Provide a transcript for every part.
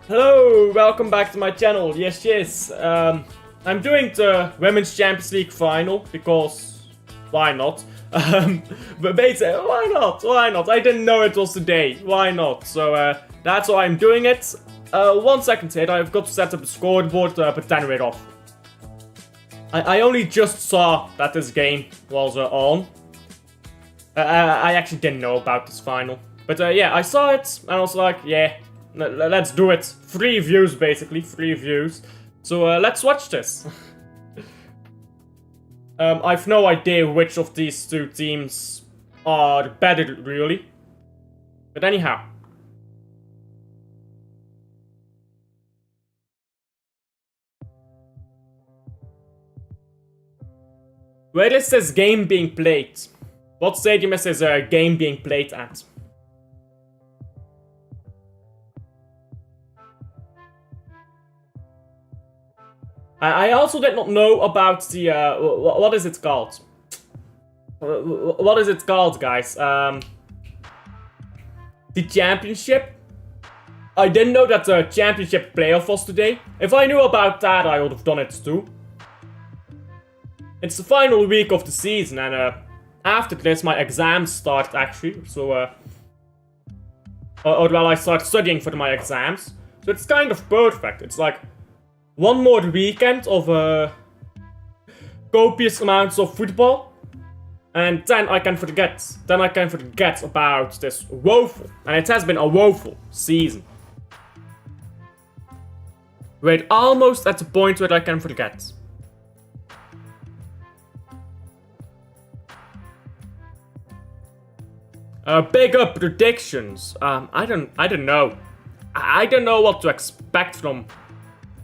Hello, welcome back to my channel. Yes. I'm doing the Women's Champions League final because why not? But basically, why not? Why not? I didn't know it was today. Why not? So that's why I'm doing it. 1 second here, I've got to set up the scoreboard, but then we're off. I only just saw that this game was on. I actually didn't know about this final. But yeah, I saw it and I was like, yeah, let's do it. 3 views basically, 3 views. So let's watch this. I've no idea which of these two teams are better really. But anyhow. Where is this game being played? What stadium is this game being played at? I also did not know about the, what is it called? What is it called, guys? The championship? I didn't know that the championship playoff was today. If I knew about that, I would have done it too. It's the final week of the season, and after this, my exams start actually. So, well, I start studying for my exams. So it's kind of perfect. It's like one more weekend of copious amounts of football, and then I can forget. Then I can forget about this woeful, and it has been a woeful season. We're almost at the point where I can forget. Big up predictions. I don't know. I don't know what to expect from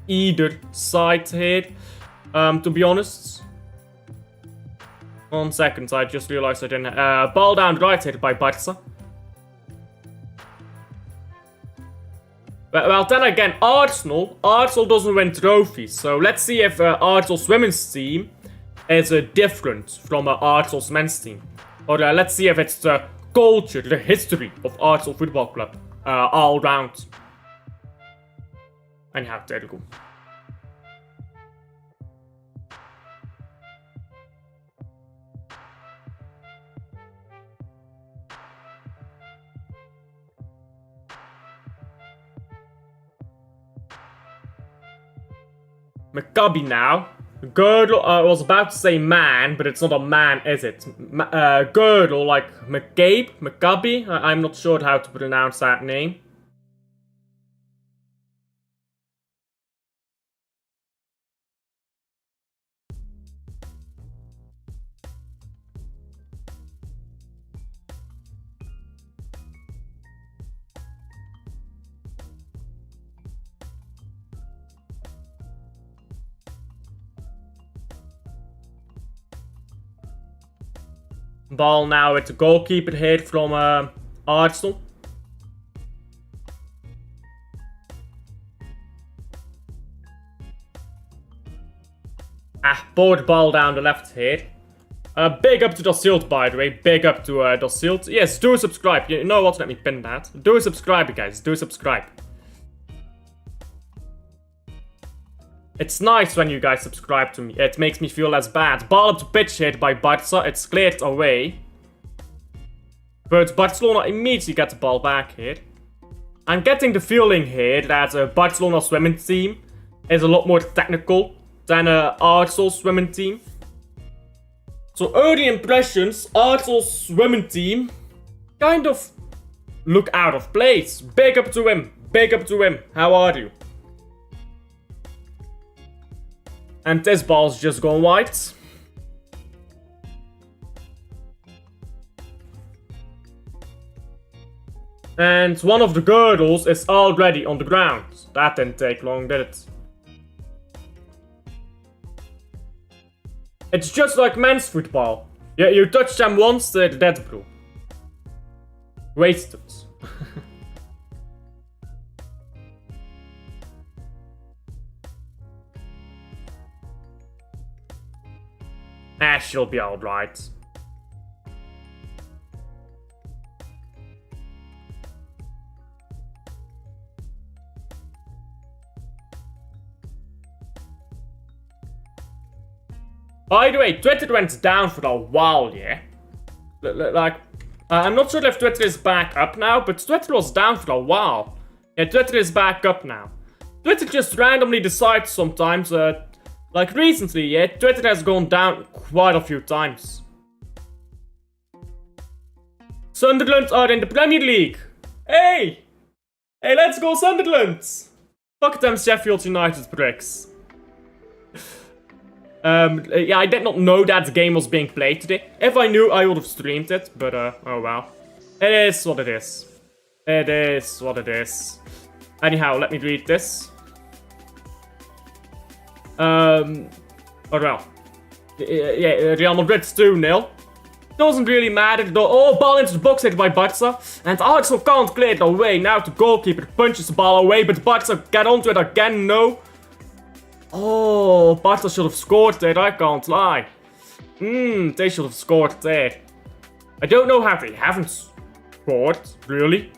either side here. To be honest. 1 second, I just realized I didn't. Ball down right hit by Barca. Well, then again, Arsenal doesn't win trophies. So let's see if Arsenal's women's team is different from Arsenal's men's team. Or let's see if it's the culture, the history of Arsenal Football Club all round. Anyhow, there we go. Maccabi now. Girdle, I was about to say man, but it's not a man, is it? Girdle, like Maccabi? I'm not sure how to pronounce that name. Ball now with the goalkeeper here from Arsenal. Board ball down the left here. Big up to Dosilt, by the way. Big up to Dosilt. Yes, do subscribe. You know what? Let me pin that. Do subscribe, guys. Do subscribe. It's nice when you guys subscribe to me. It makes me feel less bad. Ball up to pitch hit by Barca. It's cleared away. But Barcelona immediately gets the ball back here. I'm getting the feeling here that Barcelona's women's team is a lot more technical than Arsenal's women's team. So early impressions, Arsenal's women's team kind of look out of place. Big up to him. Big up to him. How are you? And this ball's just gone wide. And one of the girdles is already on the ground. That didn't take long, did it? It's just like men's football. Yeah, you touch them once, they're dead, bro. Wasted. She'll be alright. By the way, Twitter went down for a while, yeah? Like, I'm not sure if Twitter is back up now, but Twitter was down for a while. Yeah, Twitter is back up now. Twitter just randomly decides sometimes, like recently, yeah, Twitter has gone down quite a few times. Sunderland are in the Premier League. Hey! Hey, let's go Sunderland! Fuck them Sheffield United bricks. Yeah, I did not know that the game was being played today. If I knew, I would have streamed it, but, oh well. It is what it is. It is what it is. Anyhow, let me read this. Oh well. Yeah, Real Madrid's 2-0. Doesn't really matter though. Oh, ball into the box hit by Barca. And Arsenal can't clear it away. Now the goalkeeper punches the ball away, but Barca get onto it again, no. Oh, Barca should have scored there, I can't lie. They should have scored there. I don't know how they haven't scored, really.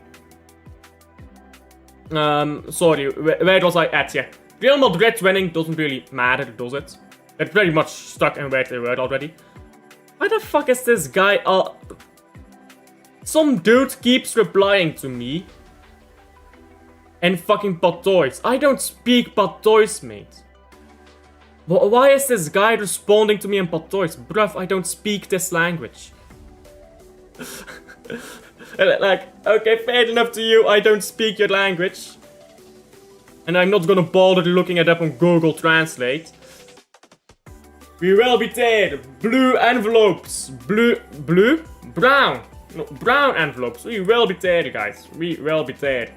Sorry, where was I at? Yeah. Real Madrid winning doesn't really matter, does it? They're pretty much stuck in where they were already. Why the fuck is this guy? Some dude keeps replying to me. In fucking Patois. I don't speak Patois, mate. Why is this guy responding to me in Patois? Bruv, I don't speak this language. Like, okay, fair enough to you, I don't speak your language. And I'm not gonna bother looking it up on Google Translate. We will be there. Blue envelopes. Brown. No, brown envelopes. We will be there, guys. We will be there.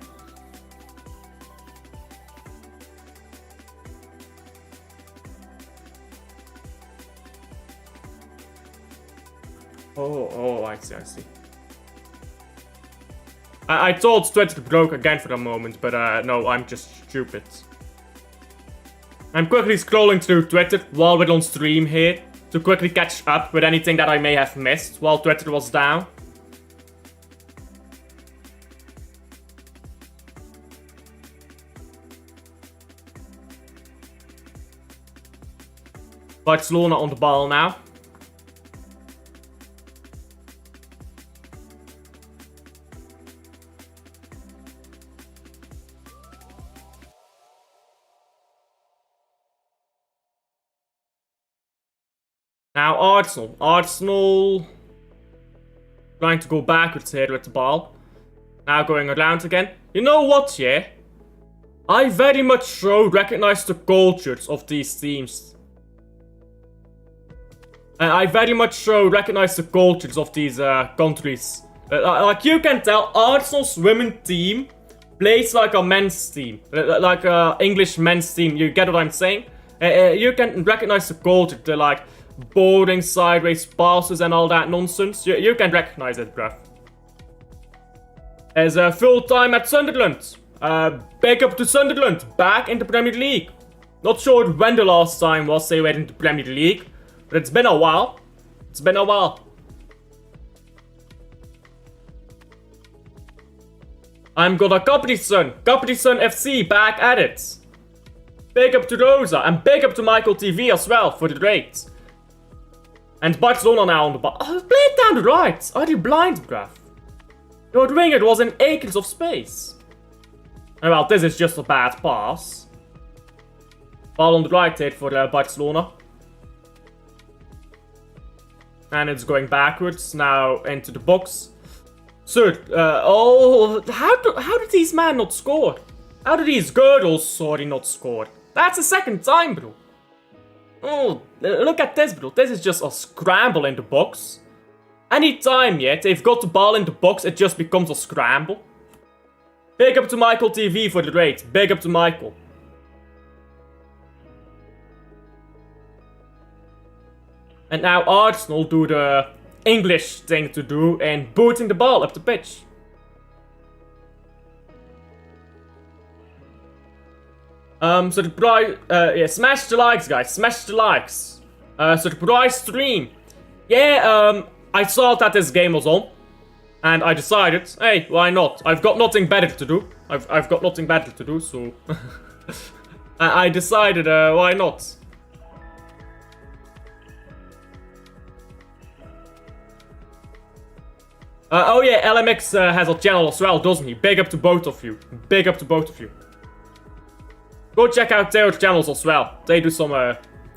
Oh, I see, I see. I thought Twitter broke again for a moment, but no, I'm just stupid. I'm quickly scrolling through Twitter while we're on stream here to quickly catch up with anything that I may have missed while Twitter was down. Barcelona on the ball now. Now Arsenal trying to go backwards here with the ball. Now going around again. You know what, yeah? I very much so recognize the cultures of these teams. I very much so recognize the cultures of these countries. Like you can tell, Arsenal's women team plays like a men's team. Like a English men's team, you get what I'm saying? You can recognize the culture, the like boring sideways passes and all that nonsense. You can recognize it, bruv. As full time at Sunderland. Back up to Sunderland, back in the Premier League. Not sure when the last time was they were in the Premier League, but it's been a while. It's been a while. I'm gonna Capri-Sun FC back at it. Big up to Rosa and big up to Michael TV as well for the raid. And Barcelona now on the ball. Oh, play it down the right. Are you blind, bruv? Your winger was in acres of space. And well, this is just a bad pass. Ball on the right here for Barcelona. And it's going backwards now into the box. Sir, how did these men not score? How did these girls, sorry, not score? That's the second time, bro. Oh, look at this, bro. This is just a scramble in the box. Anytime, yeah, they've got the ball in the box, it just becomes a scramble. Big up to Michael TV for the raid. Big up to Michael. And now Arsenal do the English thing to do and booting the ball up the pitch. So the prize, yeah, smash the likes, guys, smash the likes. So the prize stream. Yeah, I saw that this game was on. And I decided, hey, why not? I've got nothing better to do. I've got nothing better to do, so... I decided, why not? Oh yeah, LMX has a channel as well, doesn't he? Big up to both of you. Big up to both of you. Go check out their channels as well. They do some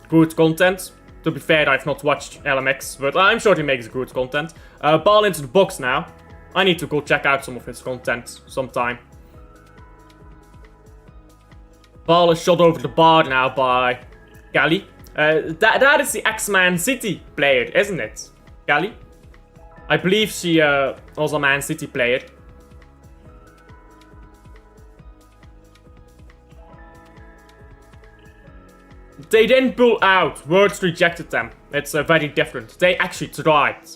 good content. To be fair, I've not watched LMX, but I'm sure he makes good content. Ball into the box now. I need to go check out some of his content sometime. Ball is shot over the bar now by Kelly. That is the ex-Man City player, isn't it? Kelly? I believe she was a Man City player. They didn't pull out. Words rejected them. It's very different. They actually tried.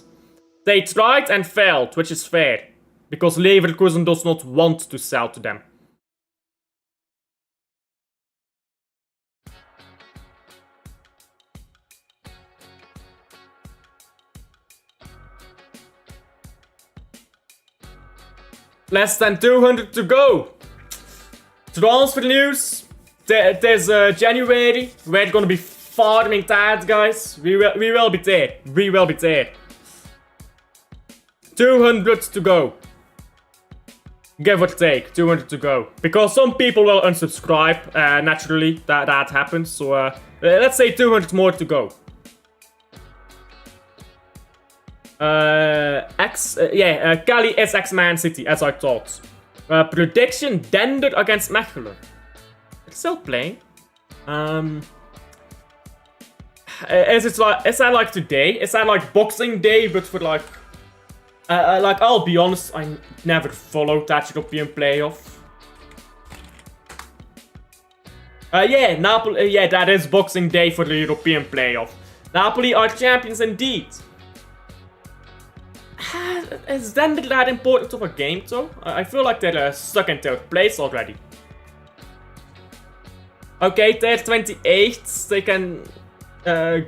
They tried and failed, which is fair. Because Leverkusen does not want to sell to them. Less than 200 to go. Transfer news. There's January. We're gonna be farming that, guys. We will be there. We will be there. 200 to go. Give or take, 200 to go. Because some people will unsubscribe. Naturally, that happens. So let's say 200 more to go. Kelly is ex-Man City, as I thought. Prediction, Dender against Mechelen. It's still playing. Is that like today? Is that like Boxing Day, but for like I'll be honest, I never followed that European playoff. Napoli. Yeah, that is Boxing Day for the European playoff. Napoli are champions indeed. Is Dender that important of a game though? I feel like they're stuck in third place already. Okay, they're 28th. They can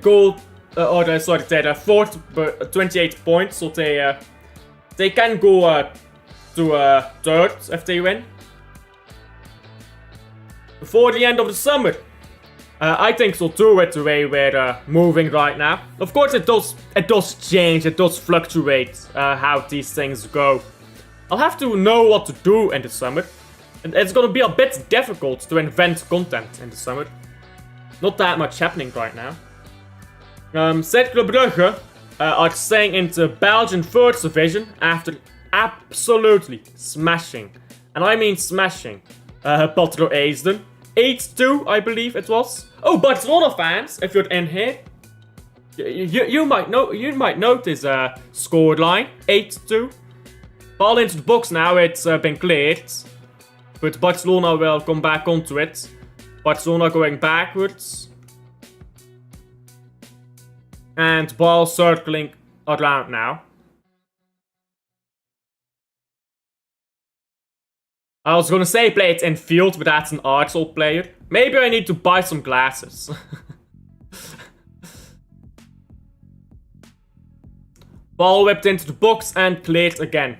go, they're fourth, but 28 points. So they can go to third if they win before the end of the summer. I think so too, with the way we're moving right now. Of course, it does change, it does fluctuate how these things go. I'll have to know what to do in the summer. And it's gonna be a bit difficult to invent content in the summer. Not that much happening right now. Cercle Brugge are staying into Belgian First Division after absolutely smashing. And I mean smashing. Patro Eisden. 8-2, I believe it was. Oh, Barcelona fans, if you're in here, you might notice scoreline 8-2. Ball into the box now. It's been cleared, but Barcelona will come back onto it. Barcelona going backwards, and ball circling around now. I was gonna say play it in field, but that's an Arsenal player. Maybe I need to buy some glasses. Ball whipped into the box and cleared again.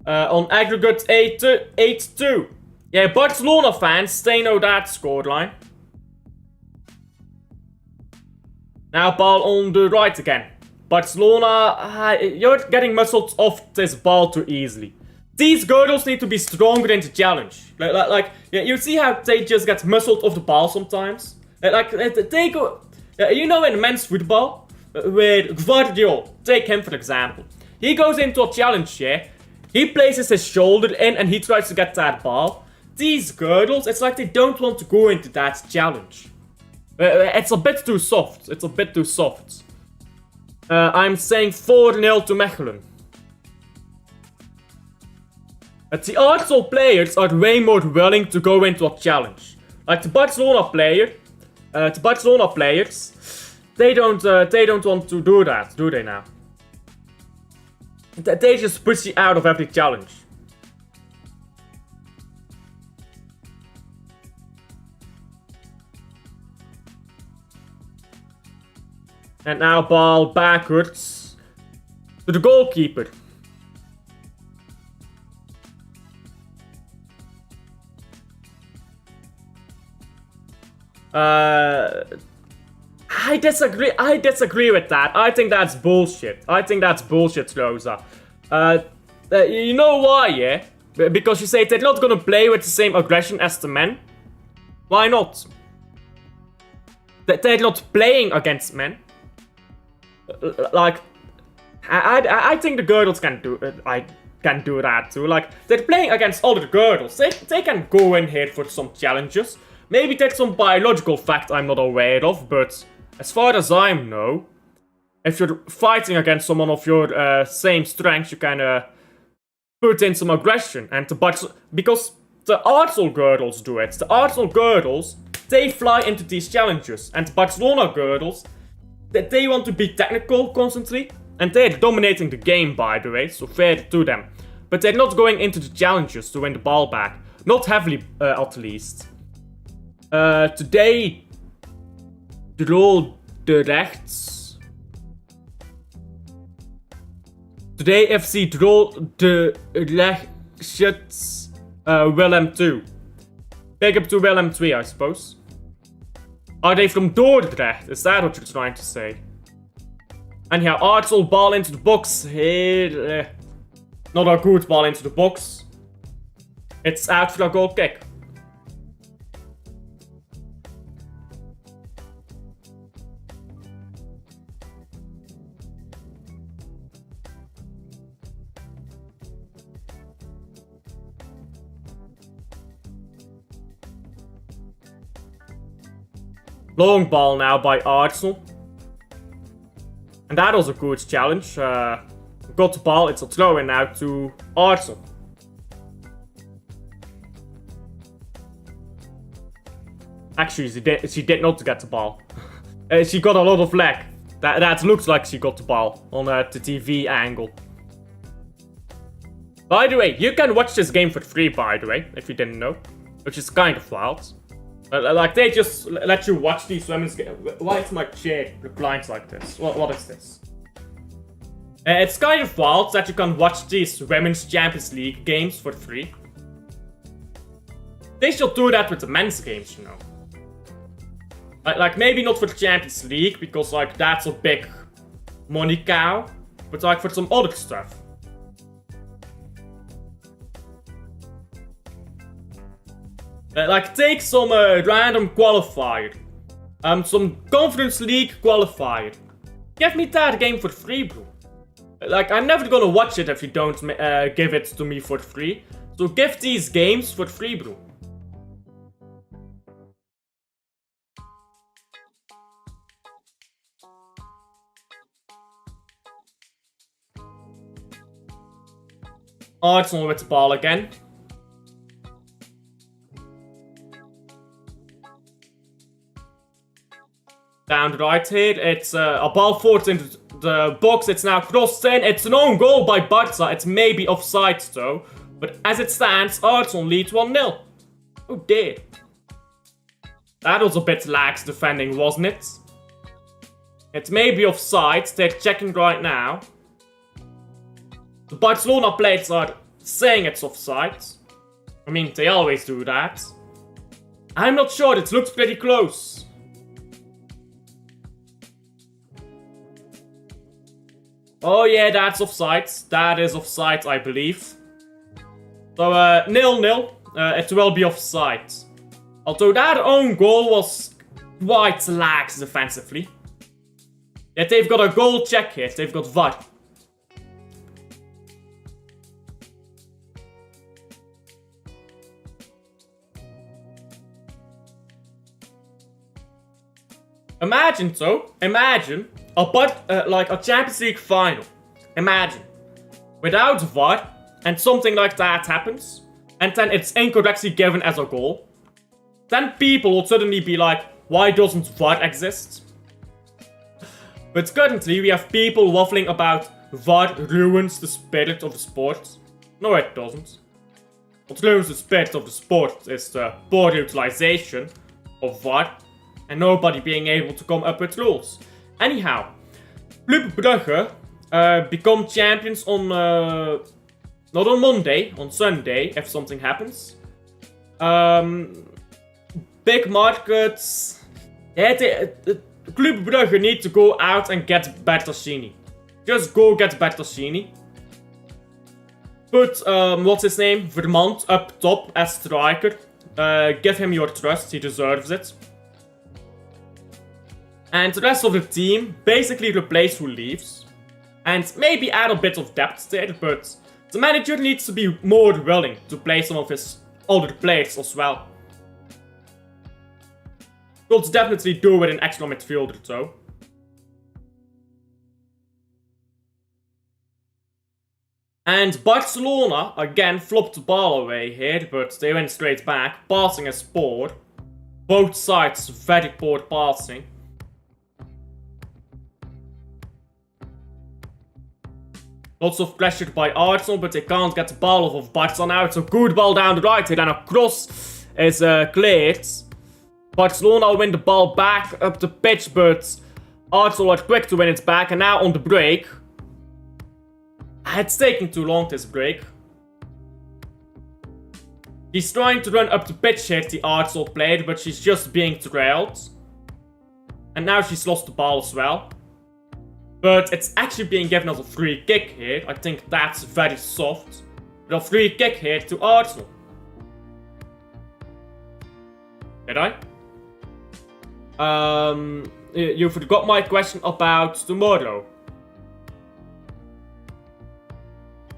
On aggregate 8-2. Yeah, Barcelona fans, they know that scoreline. Now ball on the right again. Barcelona, you're getting muscled off this ball too easily. These girls need to be stronger in the challenge. You see how they just get muscled off the ball sometimes? They go... you know, in men's football, where Guardiola, take him for example. He goes into a challenge, yeah? He places his shoulder in and he tries to get that ball. These girdles, it's like they don't want to go into that challenge. It's a bit too soft. It's a bit too soft. I'm saying 4-0 to Mechelen. But the Arsenal players are way more willing to go into a challenge. Like the Barcelona players, they don't want to do that, do they now? They just push you out of every challenge. And now ball backwards to the goalkeeper. I disagree. I disagree with that. I think that's bullshit. I think that's bullshit, Rosa. You know why, yeah? Because you say they're not gonna play with the same aggression as the men. Why not? They're not playing against men. Like, I think the girls can do it. I can do that too. Like, they're playing against other girls. They can go in here for some challenges. Maybe there's some biological fact I'm not aware of, but as far as I know, if you're fighting against someone of your same strength, you can put in some aggression. And because the Arsenal girls do it. The Arsenal girls, they fly into these challenges. And the Barcelona girls, they want to be technical constantly. And they're dominating the game, by the way, so fair to them. But they're not going into the challenges to win the ball back. Not heavily, at least. Today, Drol de Rechts. Today, FC Drol de Rechts, Willem 2. Big up to Willem 3, I suppose. Are they from Dordrecht? Is that what you're trying to say? And yeah, Arsenal ball into the box here. Not a good ball into the box. It's out for a goal kick. Long ball now by Arsenal. And that was a good challenge. Got the ball, it's a throw in now to Arsenal. Actually, she did not get the ball. She got a lot of lag. That looks like she got the ball on the TV angle. By the way, you can watch this game for free, by the way, if you didn't know. Which is kind of wild. Like, they just let you watch these women's games. Why is my chair reclined like this? What is this? It's kind of wild that you can watch these Women's Champions League games for free. They should do that with the men's games, you know. Like, maybe not for the Champions League, because, like, that's a big money cow. But, like, for some other stuff. Like, take some random qualifier. Some Conference League qualifier. Give me that game for free, bro. Like, I'm never gonna watch it if you don't give it to me for free. So give these games for free, bro. Arsenal with the ball again. Down the right here, it's a ball forward into the box, it's now crossed in, it's an own goal by Barca, it's maybe offside though, but as it stands, Arsenal leads 1-0. Oh dear. That was a bit lax defending, wasn't it? It may be offside, they're checking right now. The Barcelona players are saying it's offside. I mean, they always do that. I'm not sure, it looks pretty close. Oh yeah, that's offside. That is offside, I believe. So, 0-0. It will be offside. Although that own goal was quite lax defensively. Yet they've got a goal check here. They've got VAR. Imagine so. Imagine like a Champions League final. Imagine. Without VAR, and something like that happens, and then it's incorrectly given as a goal. Then people will suddenly be like, why doesn't VAR exist? But currently we have people waffling about VAR ruins the spirit of the sport. No, it doesn't. What ruins the spirit of the sport is the poor utilization of VAR, and nobody being able to come up with rules. Anyhow, Club Brugge become champions on, not on Monday, on Sunday, if something happens. Big markets, Club Brugge need to go out and get Bertassini. Just go get Bertassini. Put, what's his name? Vermont up top as striker. Give him your trust, he deserves it. And the rest of the team basically replace who leaves. And maybe add a bit of depth there, but the manager needs to be more willing to play some of his older players as well. Could definitely do with an extra midfielder though. And Barcelona again flopped the ball away here, but they went straight back. Passing is poor. Both sides very poor passing. Lots of pressure by Arsenal, but they can't get the ball off of Barca now. It's a good ball down the right here, and a cross is cleared. Barcelona will win the ball back up the pitch, but Arsenal are quick to win it back. And now on the break. It's taking too long, this break. She's trying to run up the pitch here, the Arsenal player, but she's just being trailed. And now she's lost the ball as well. But it's actually being given as a free kick here. I think that's very soft. But a free kick here to Arsenal. Did I? You forgot my question about tomorrow.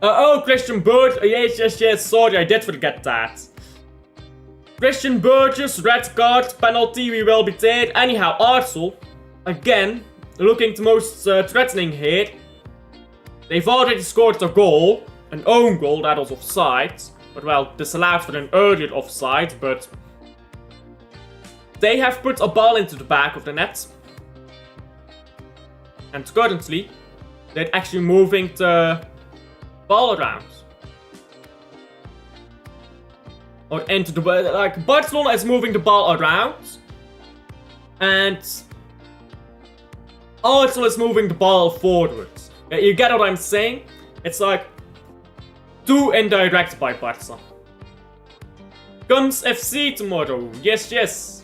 Oh, Christian Bird. Yes. Sorry, I did forget that. Christian Burgess, red card, penalty, we will be there. Anyhow, Arsenal, again, looking the most threatening here. They've already scored a goal. An own goal, that was offside. But well, disallowed for an earlier offside, but they have put a ball into the back of the net. And currently, they're actually moving the ball around. Or into the... like, Barcelona is moving the ball around. And Arsenal is moving the ball forwards. You get what I'm saying? It's like too indirect by Barca. Comes FC tomorrow. Yes.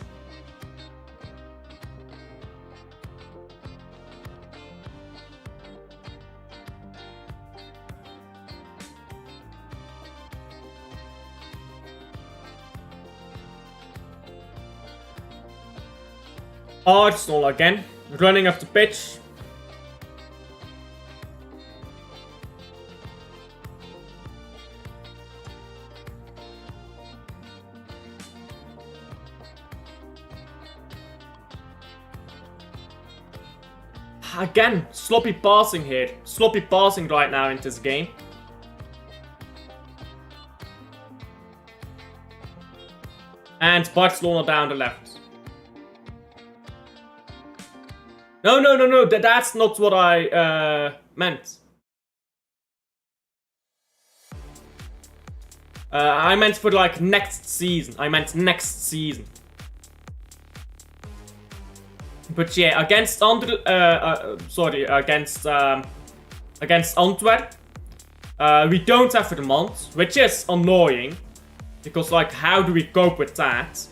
Arsenal again, running up the pitch. Again, sloppy passing here. Sloppy passing right now in this game. And Barcelona down the left. No, that's not what I meant. I meant for like next season. But yeah, against against Antwerp, we don't have Vermont, which is annoying. Because like, how do we cope with that?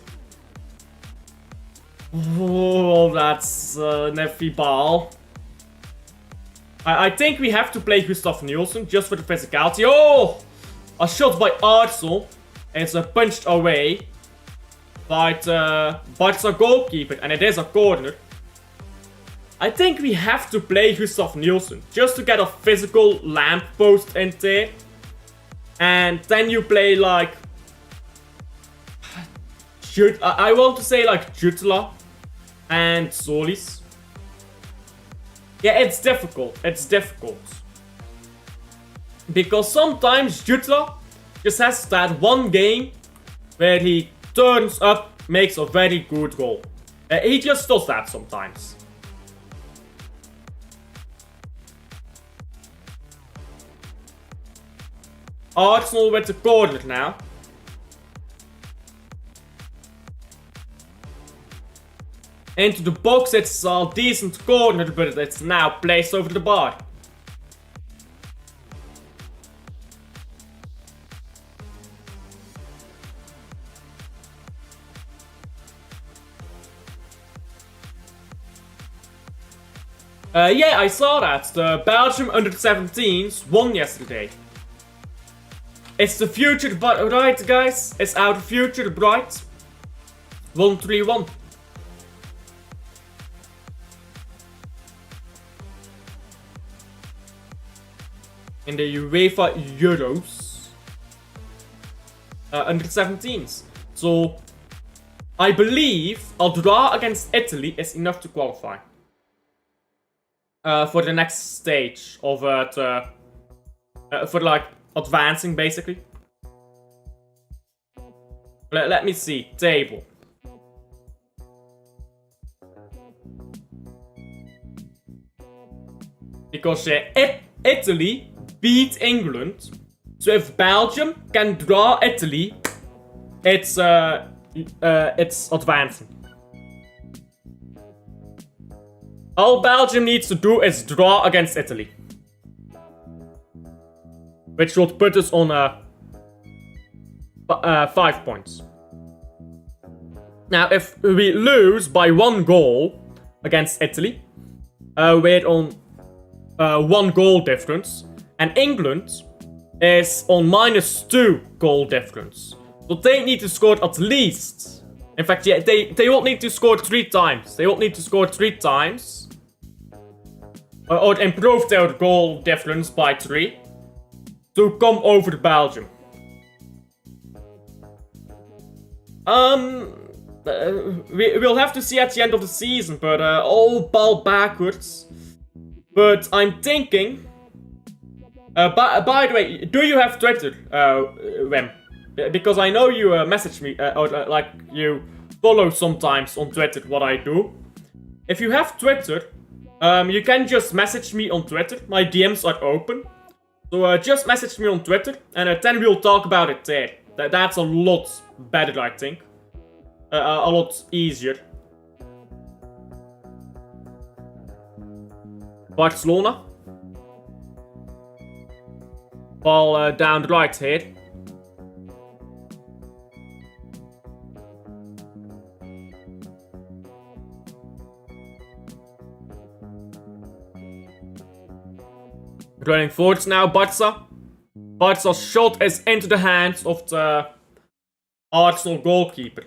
Oh, that's an FV ball. I think we have to play Gustav Nielsen just for the physicality. Oh! A shot by Arsenal. It's punched away by the Barca goalkeeper. And it is a corner. I think we have to play Gustav Nielsen just to get a physical lamppost in there. And then you play like... I want to say like Jutla and Solis. Yeah, it's difficult. Because sometimes Jutla just has that one game where he turns up, makes a very good goal. He just does that sometimes. Arsenal with the corner now. Into the box, it's a decent corner, but it's now placed over the bar. Yeah, I saw that. The Belgium under-17s won yesterday. It's the future, right, guys? It's our future, bright. 1-3-1. In the UEFA Euros. Under-17s. So, I believe a draw against Italy is enough to qualify. For the next stage of for like advancing, basically. Let me see. Table. Because Italy beat England. So if Belgium can draw Italy, it's advancing. All Belgium needs to do is draw against Italy. Which would put us on 5 points. Now, if we lose by 1 goal against Italy, we're on 1 goal difference. And England is on -2 goal difference. So they need to score at least. In fact, yeah, they won't need to score 3 times. They won't need to score 3 times. Or improve their goal difference by 3. To come over Belgium. We'll have to see at the end of the season, but all ball backwards. But I'm thinking. By the way, do you have Twitter, Wem? Because I know you message me, or like you follow sometimes on Twitter what I do. If you have Twitter, you can just message me on Twitter. My DMs are open. So just message me on Twitter, and then we'll talk about it there. That's a lot better, I think. A lot easier. Barcelona. Ball down the right here. Running forwards now, Barca. Barca's shot is into the hands of the Arsenal goalkeeper.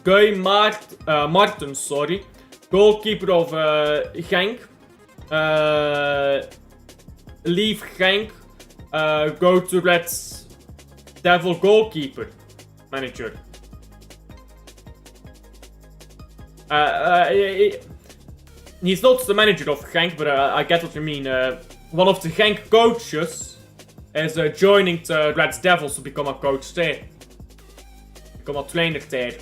Guy Martens, sorry. Goalkeeper of Genk. Leave Genk. Go to Red Devil goalkeeper. Manager. He's not the manager of Genk, but I get what you mean. One of the Genk coaches is joining the Red Devils to become a coach there. Become a trainer there.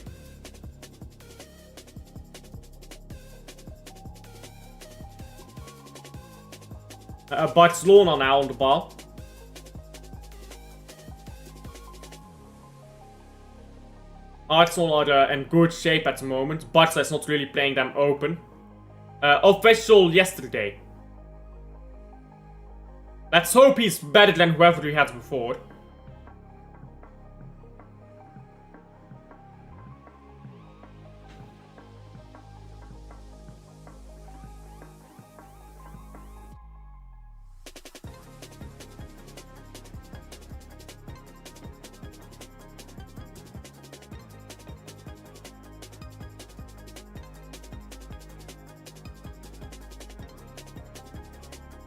Barcelona now on the ball. Arsenal are in good shape at the moment. Barca is not really playing them open. Official yesterday. Let's hope he's better than whoever we had before.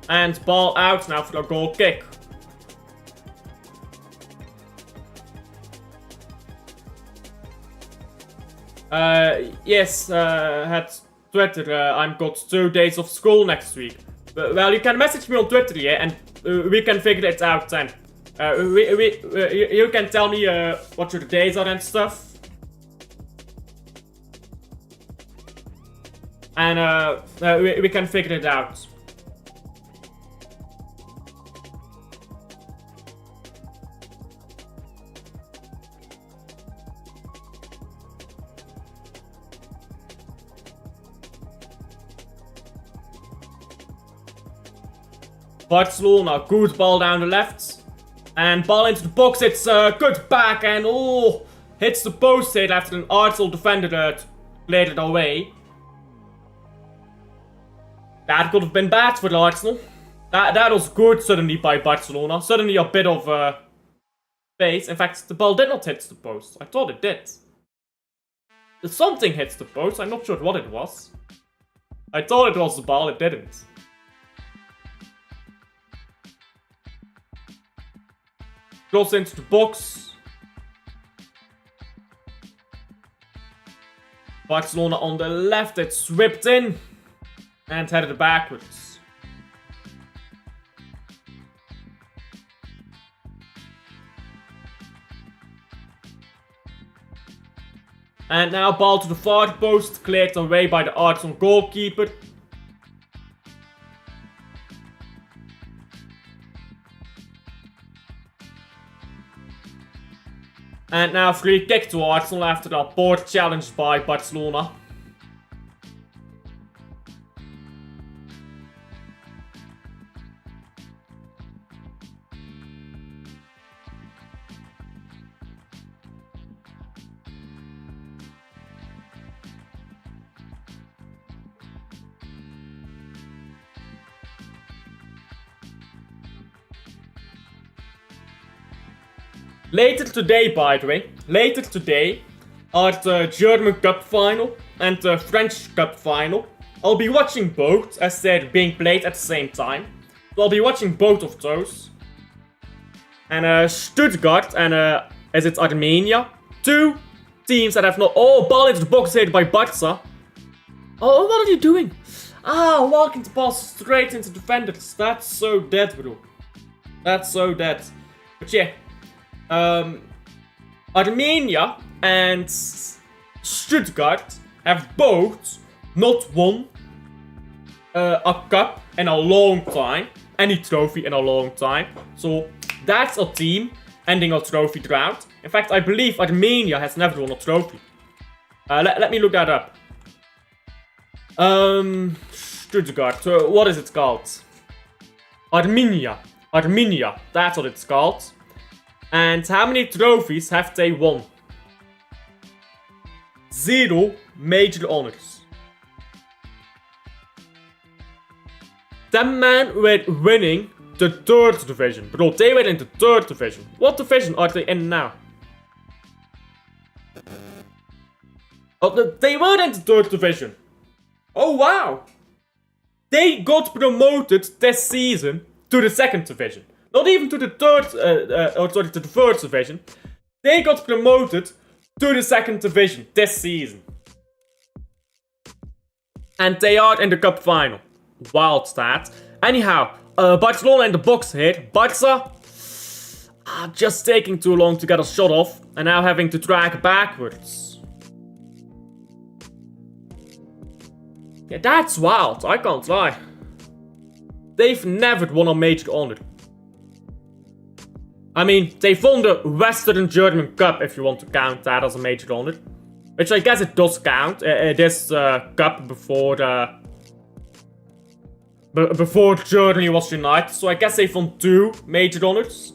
And ball out now for a goal kick. Yes, had Twitter. I've got 2 days of school next week. Well, you can message me on Twitter, yeah, and we can figure it out then. You can tell me what your days are and stuff. And we can figure it out. Barcelona, good ball down the left. And ball into the box, it's a good back and oh, hits the post hit after an Arsenal defender cleared it away. That could have been bad for the Arsenal. That was good suddenly by Barcelona. Suddenly a bit of pace. In fact, the ball did not hit the post. I thought it did. Something hits the post, I'm not sure what it was. I thought it was the ball, it didn't. Goes into the box. Barcelona on the left, it's whipped in. And headed backwards. And now ball to the far post, cleared away by the Arsenal goalkeeper. And now free kick to Arsenal after a poor challenge by Barcelona. Later today, by the way, are the German Cup final and the French Cup final. I'll be watching both as they're being played at the same time. So I'll be watching both of those. And Stuttgart and as it's Armenia, two teams that have no. Oh, ball into the box hit by Barca. Oh, what are you doing? Ah, walking the ball straight into defenders. That's so dead, bro. That's so dead. But yeah. Armenia and Stuttgart have both not won a cup in a long time, any trophy in a long time. So that's a team ending a trophy drought. In fact, I believe Armenia has never won a trophy. Let me look that up. Stuttgart, what is it called? Armenia, that's what it's called. And how many trophies have they won? 0 major honors. Them men were winning the 3rd division. Bro, they were in the 3rd division. What division are they in now? Oh, they were in the 3rd division. Oh, wow. They got promoted this season to the 2nd division. Not even to the to the 1st division. They got promoted to the 2nd division this season. And they are in the cup final. Wild stat. Anyhow, Barcelona in the box here. Barca just taking too long to get a shot off. And now having to track backwards. Yeah, that's wild. I can't lie. They've never won a major honor. I mean, they won the Western German Cup, if you want to count that as a major honor. Which I guess it does count. This cup before Germany was united. So I guess they've won 2 major honors.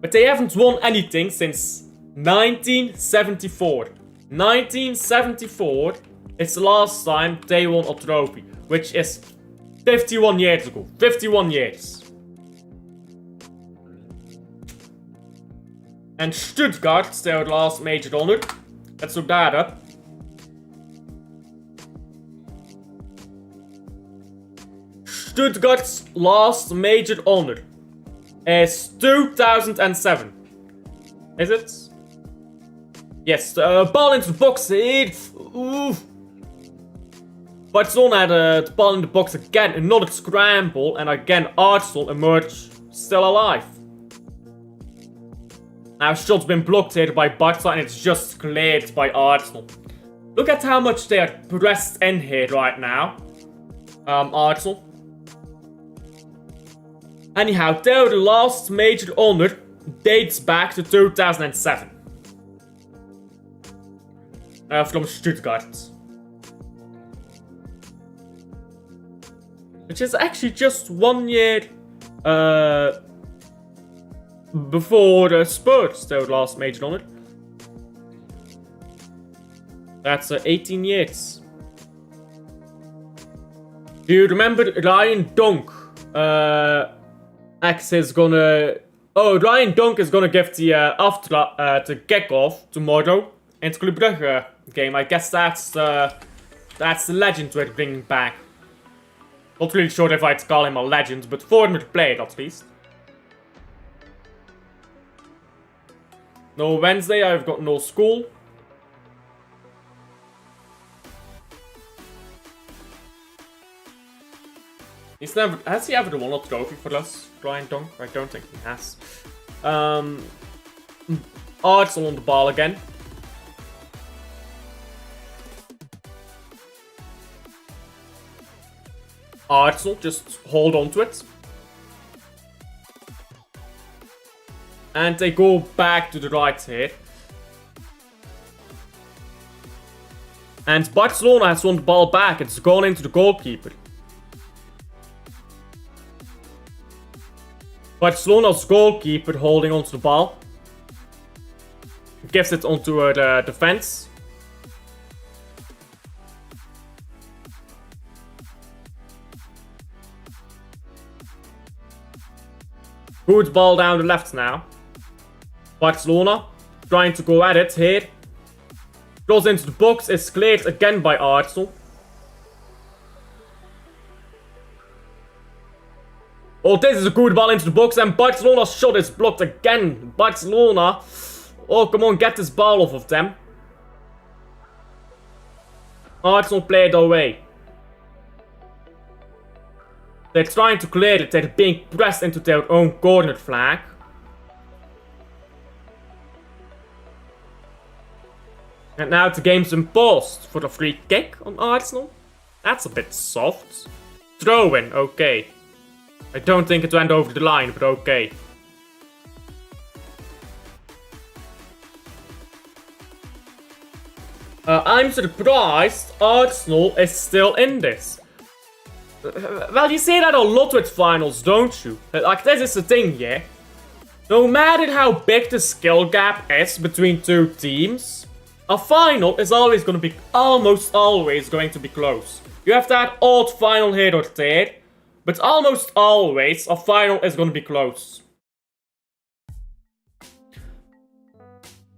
But they haven't won anything since 1974. 1974 is the last time they won a trophy. Which is 51 years ago. 51 years. And Stuttgart's their last major honor. Let's look that up. Stuttgart's last major honor is 2007. Is it? Yes, ball into the box. Oof. Barcelona had the ball in the box again. Another scramble. And again, Arsenal emerged still alive. Now, shot's been blocked here by Barca and it's just cleared by Arsenal. Look at how much they are pressed in here right now. Arsenal. Anyhow, their last major honor dates back to 2007. From Stuttgart. which is actually just 1 year before the Spurs, their last major on it. That's 18 years. Do you remember Ryan Dunk? X is gonna... Oh, Ryan Dunk is gonna give the the kickoff tomorrow in the Club Brugge game. I guess that's the legend we're bringing back. Not really sure if I'd call him a legend, but former player at least. No Wednesday, I've got no school. Has he ever won a trophy for us, Ryan Dunk? I don't think he has. Arsenal on the ball again. Arsenal, just hold on to it. And they go back to the right here. And Barcelona has won the ball back. It's gone into the goalkeeper. Barcelona's goalkeeper holding onto the ball. Gives it onto the defense. Good ball down the left now. Barcelona trying to go at it here. Goes into the box, is cleared again by Arsenal. Oh, this is a good ball into the box and Barcelona's shot is blocked again. Barcelona. Oh, come on, get this ball off of them. Arsenal play it away. They're trying to clear it. They're being pressed into their own corner flag. And now the game's been paused for a free kick on Arsenal. That's a bit soft. Throw in, okay. I don't think it went over the line, but okay. I'm surprised Arsenal is still in this. Well, you say that a lot with finals, don't you? Like, this is the thing, yeah? No matter how big the skill gap is between two teams, a final is always going to be, almost always going to be close. You have that odd final here or there, but almost always a final is going to be close.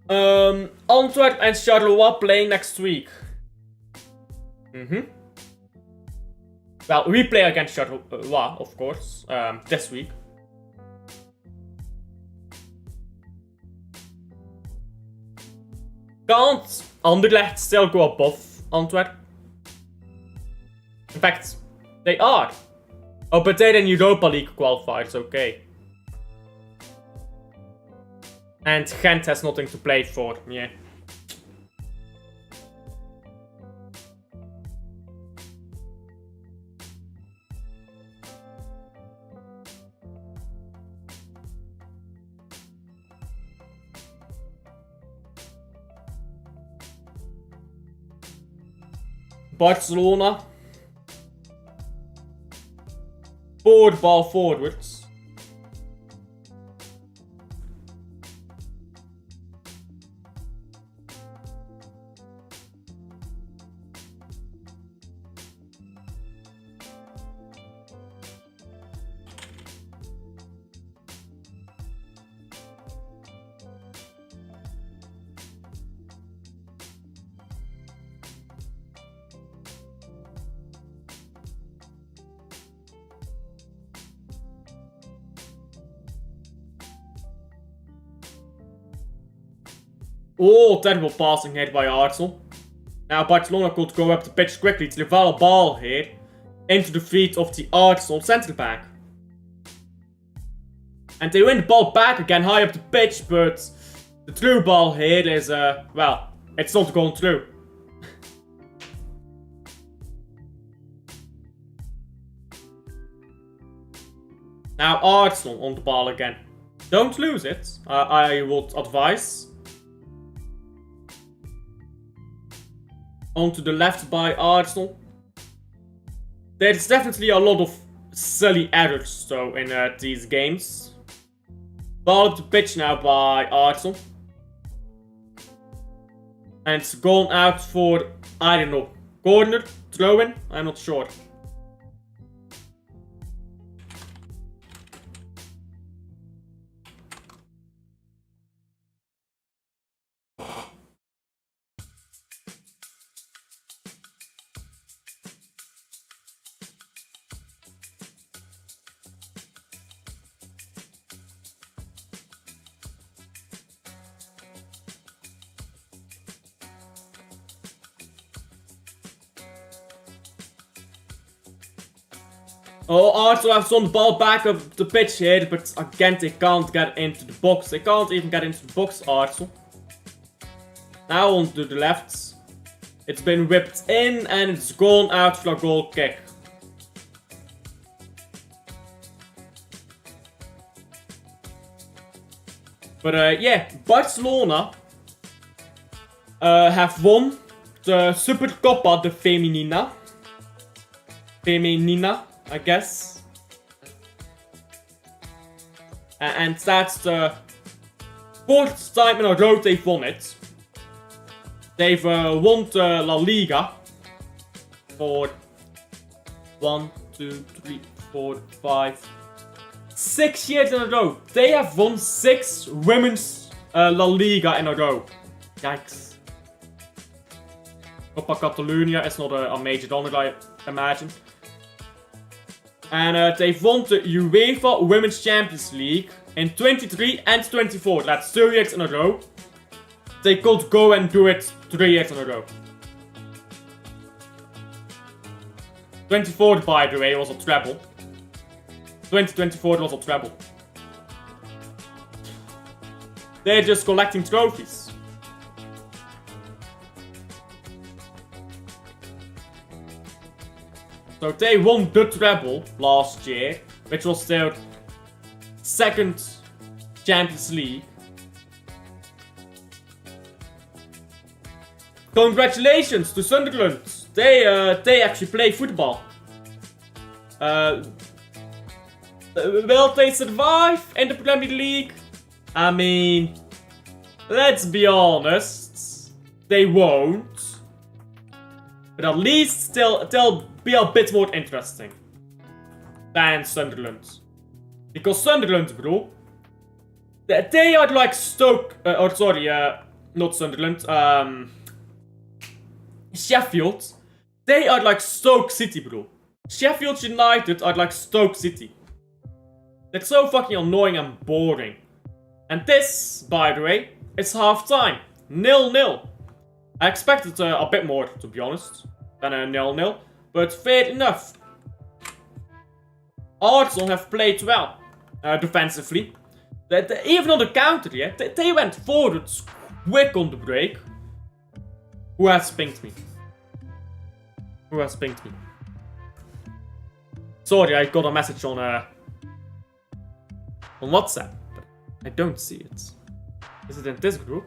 Antwerp and Charleroi playing next week. Well, we play against Charleroi, of course, this week. Can't Anderlecht still go above Antwerp? In fact, they are. Oh, but they're in Europa League qualifiers, okay. And Gent has nothing to play for, yeah. Barcelona. Forward ball forwards. Oh, terrible passing here by Arsenal. Now Barcelona could go up the pitch quickly to develop a ball here into the feet of the Arsenal centre back. And they win the ball back again high up the pitch, but the through ball here is, well, it's not going through. Now Arsenal on the ball again. Don't lose it, I would advise. Onto the left by Arsenal. There's definitely a lot of silly errors though in these games. Ball up the pitch now by Arsenal. And it's gone out for, I don't know, corner, throw-in, I'm not sure. Oh, Arsenal have some ball back of the pitch here, but again they can't get into the box. They can't even get into the box, Arsenal. Now on to the left. It's been whipped in and it's gone out for a goal kick. But yeah, Barcelona have won the Supercopa de Femenina. I guess. And that's the 4th time in a row they've won it. They've won the La Liga for 1, 2, 3, 4, 5, 6 years in a row. They have won 6 women's La Liga in a row. Yikes. Copa Catalunya is not a major honor, I imagine. And they've won the UEFA Women's Champions League in 23 and 24. That's 2 years in a row. They could go and do it 3 years in a row. 24, by the way, was a treble. 2024 was a treble. They're just collecting trophies. So they won the treble last year, which was their 2nd Champions League. Congratulations to Sunderland. They actually play football. Will they survive in the Premier League? I mean, let's be honest, they won't. But at least they'll be a bit more interesting than Sunderland. Because Sunderland, bro, they are like Stoke, not Sunderland, Sheffield. They are like Stoke City, bro. Sheffield United are like Stoke City. That's so fucking annoying and boring. And this, by the way, is half time. 0-0. I expected a bit more, to be honest, than a 0-0. But fair enough. Arsenal have played well, defensively. Even on the counter, yeah, they went forward quick on the break. Who has pinged me? Who has pinged me? Sorry, I got a message on WhatsApp, but I don't see it. Is it in this group?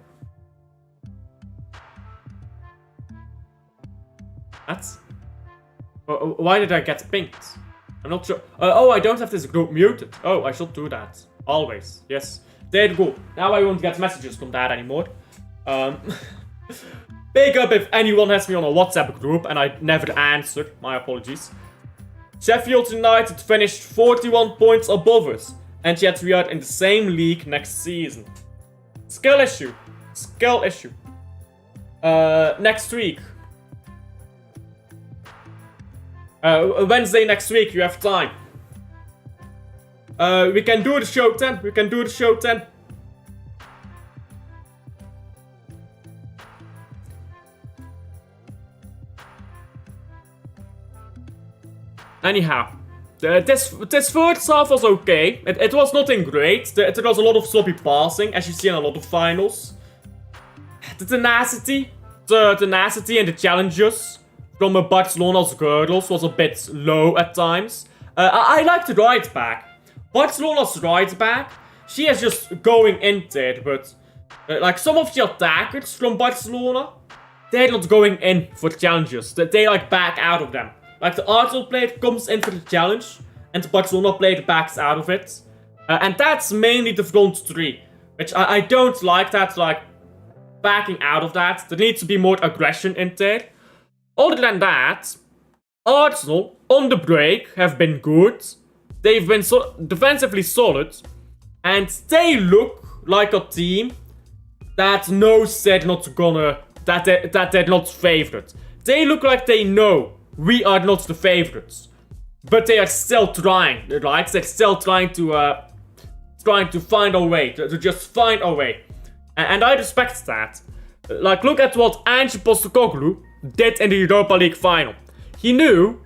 That's... why did I get pinged? I'm not sure. Oh, I don't have this group muted. Oh, I should do that. Always. Yes. There you go. Now I won't get messages from that anymore. Big up if anyone has me on a WhatsApp group and I never answer. My apologies. Sheffield United finished 41 points above us. And yet we are in the same league next season. Skill issue. Skill issue. Next week. Wednesday next week, you have time. We can do the show 10. We can do the show 10. Anyhow, this first half was okay. It was nothing great. There was a lot of sloppy passing, as you see in a lot of finals. The tenacity and the challenges from Barcelona's girls was a bit low at times. I like the right back. Barcelona's right back, she is just going in there, but like some of the attackers from Barcelona, they're not going in for challenges. They like back out of them. Like the Arsenal player comes in for the challenge, and the Barcelona player backs out of it. And that's mainly the front three, which I don't like that, like, backing out of that. There needs to be more aggression in there. Other than that, Arsenal, on the break, have been good. They've been defensively solid. And they look like a team that knows they're not gonna... That they're not favored. They look like they know we are not the favorites. But they are still trying, right? They're still trying to find a way. To just find a way. And I respect that. Like, look at what Ange Postecoglou did in the Europa League final. He knew,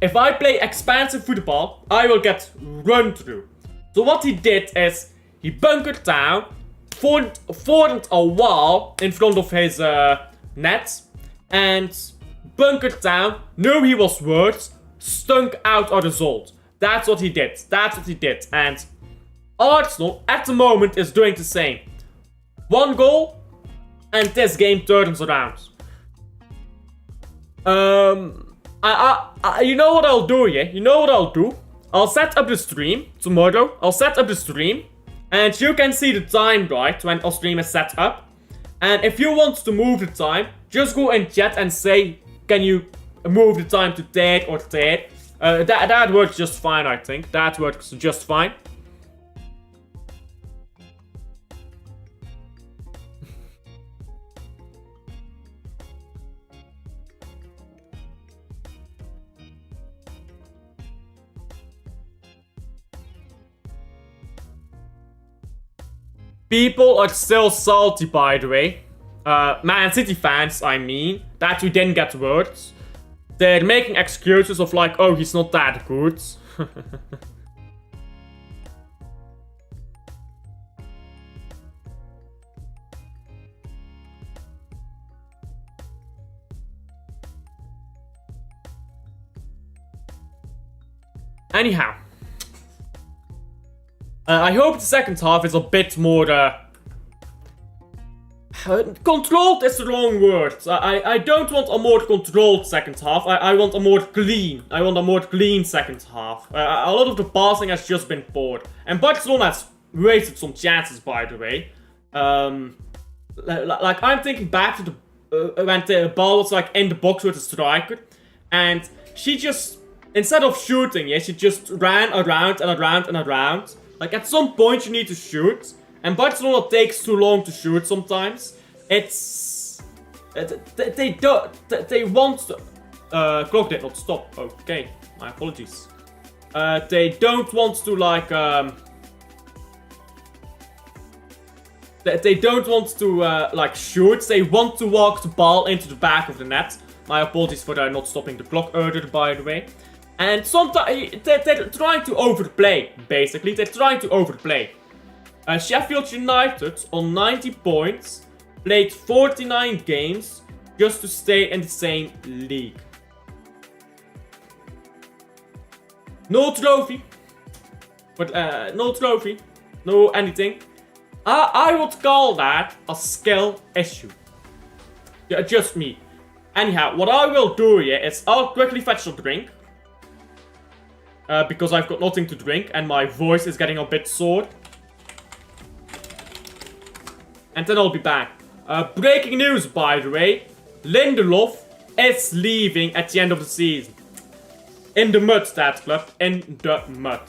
if I play expansive football, I will get run through. So what he did is, he bunkered down, formed a wall in front of his net, and bunkered down, knew he was worse, stunk out a result. That's what he did. That's what he did. And Arsenal, at the moment, is doing the same. One goal, and this game turns around. You know what I'll do, yeah? You know what I'll do? I'll set up the stream tomorrow. I'll set up the stream, and you can see the time, right, when our stream is set up. And if you want to move the time, just go in chat and say, can you move the time to that or that? That works just fine, I think. That works just fine. People are still salty, by the way. Man City fans, I mean, that we didn't get words. They're making excuses of like, oh, he's not that good. Anyhow. I hope the second half is a bit more, controlled is the wrong word. I don't want a more controlled second half. I want a more clean. I want a more clean second half. A lot of the passing has just been poor. And Barcelona has wasted some chances, by the way. Like, I'm thinking back to the, when the ball was, like, in the box with the striker. And she just, instead of shooting, yeah, she just ran around and around and around. Like, at some point you need to shoot. And Barcelona takes too long to shoot sometimes. It's... They want to... Clock did not stop. Okay, my apologies. They don't want to, like... They don't want to, like, shoot. They want to walk the ball into the back of the net. My apologies for not stopping the clock earlier, by the way. And sometimes they're trying to overplay, basically. They're trying to overplay. Sheffield United, on 90 points, played 49 games just to stay in the same league. No trophy. But, no trophy. No anything. I would call that a skill issue. Yeah, just me. Anyhow, what I will do here is I'll quickly fetch a drink. Because I've got nothing to drink and my voice is getting a bit sore. And then I'll be back. Breaking news, by the way. Lindelof is leaving at the end of the season. In the mud, that club. In the mud.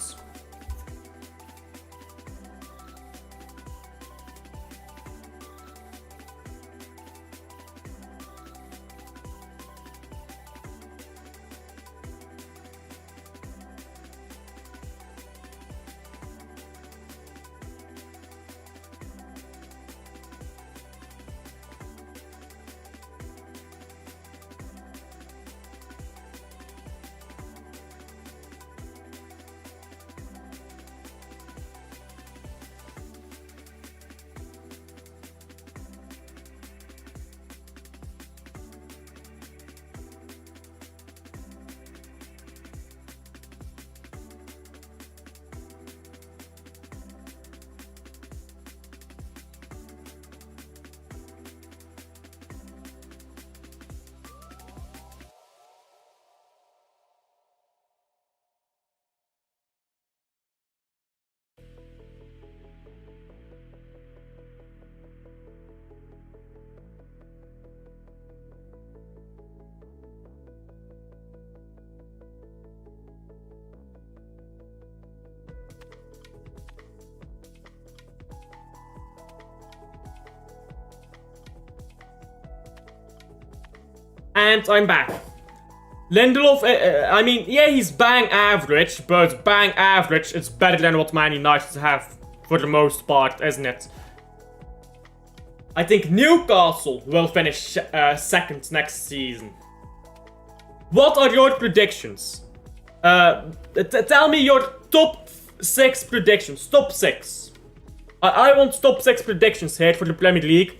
And I'm back. Lindelof, I mean, yeah, he's bang average, but bang average is better than what Man United have for the most part, isn't it? I think Newcastle will finish second next season. What are your predictions? Tell me your top 6 predictions. Top 6. I want top 6 predictions here for the Premier League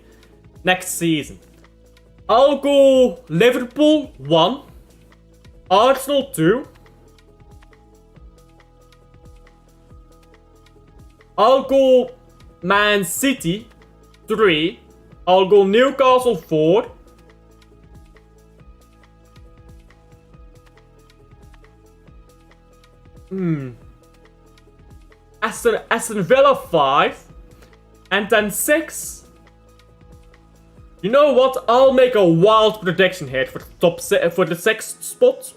next season. I'll go Liverpool 1. Arsenal 2. I'll go Man City 3. I'll go Newcastle 4. Aston Villa 5. And then 6. You know what? I'll make a wild prediction here for the for the 6th spot.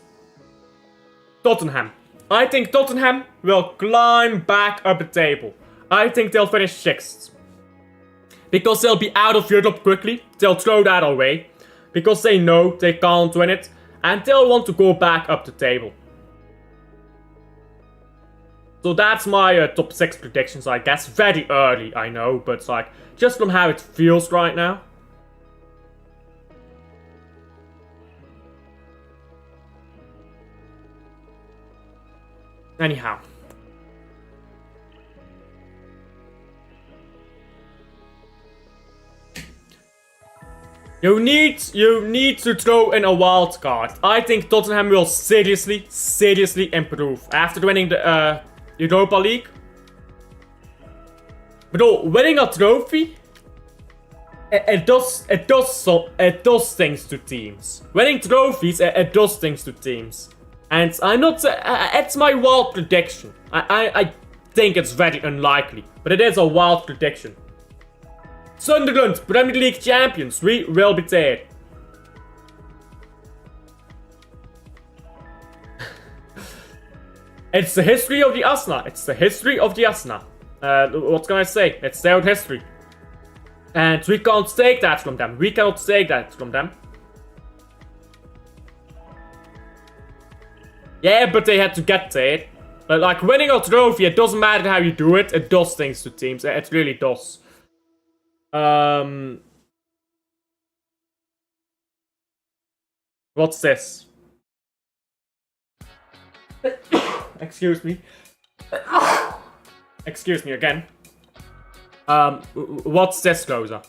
Tottenham. I think Tottenham will climb back up the table. I think they'll finish 6th. Because they'll be out of Europe quickly. They'll throw that away. Because they know they can't win it. And they'll want to go back up the table. So that's my top 6 predictions, I guess. Very early, I know. But like, just from how it feels right now. Anyhow. You need to throw in a wild card. I think Tottenham will seriously improve after winning the Europa League. Bro, winning a trophy, it does things to teams. Winning trophies, it does things to teams. And I'm not. It's my wild prediction. I think it's very unlikely, but it is a wild prediction. Sunderland, Premier League champions. We will be there. It's the history of the Asna. It's the history of the Asna. What can I say? It's their history. And we can't take that from them. We cannot take that from them. Yeah, but they had to get there. But like winning a trophy, it doesn't matter how you do it. It does things to teams. It really does. What's this? Excuse me. Excuse me again. What's this, Rosa?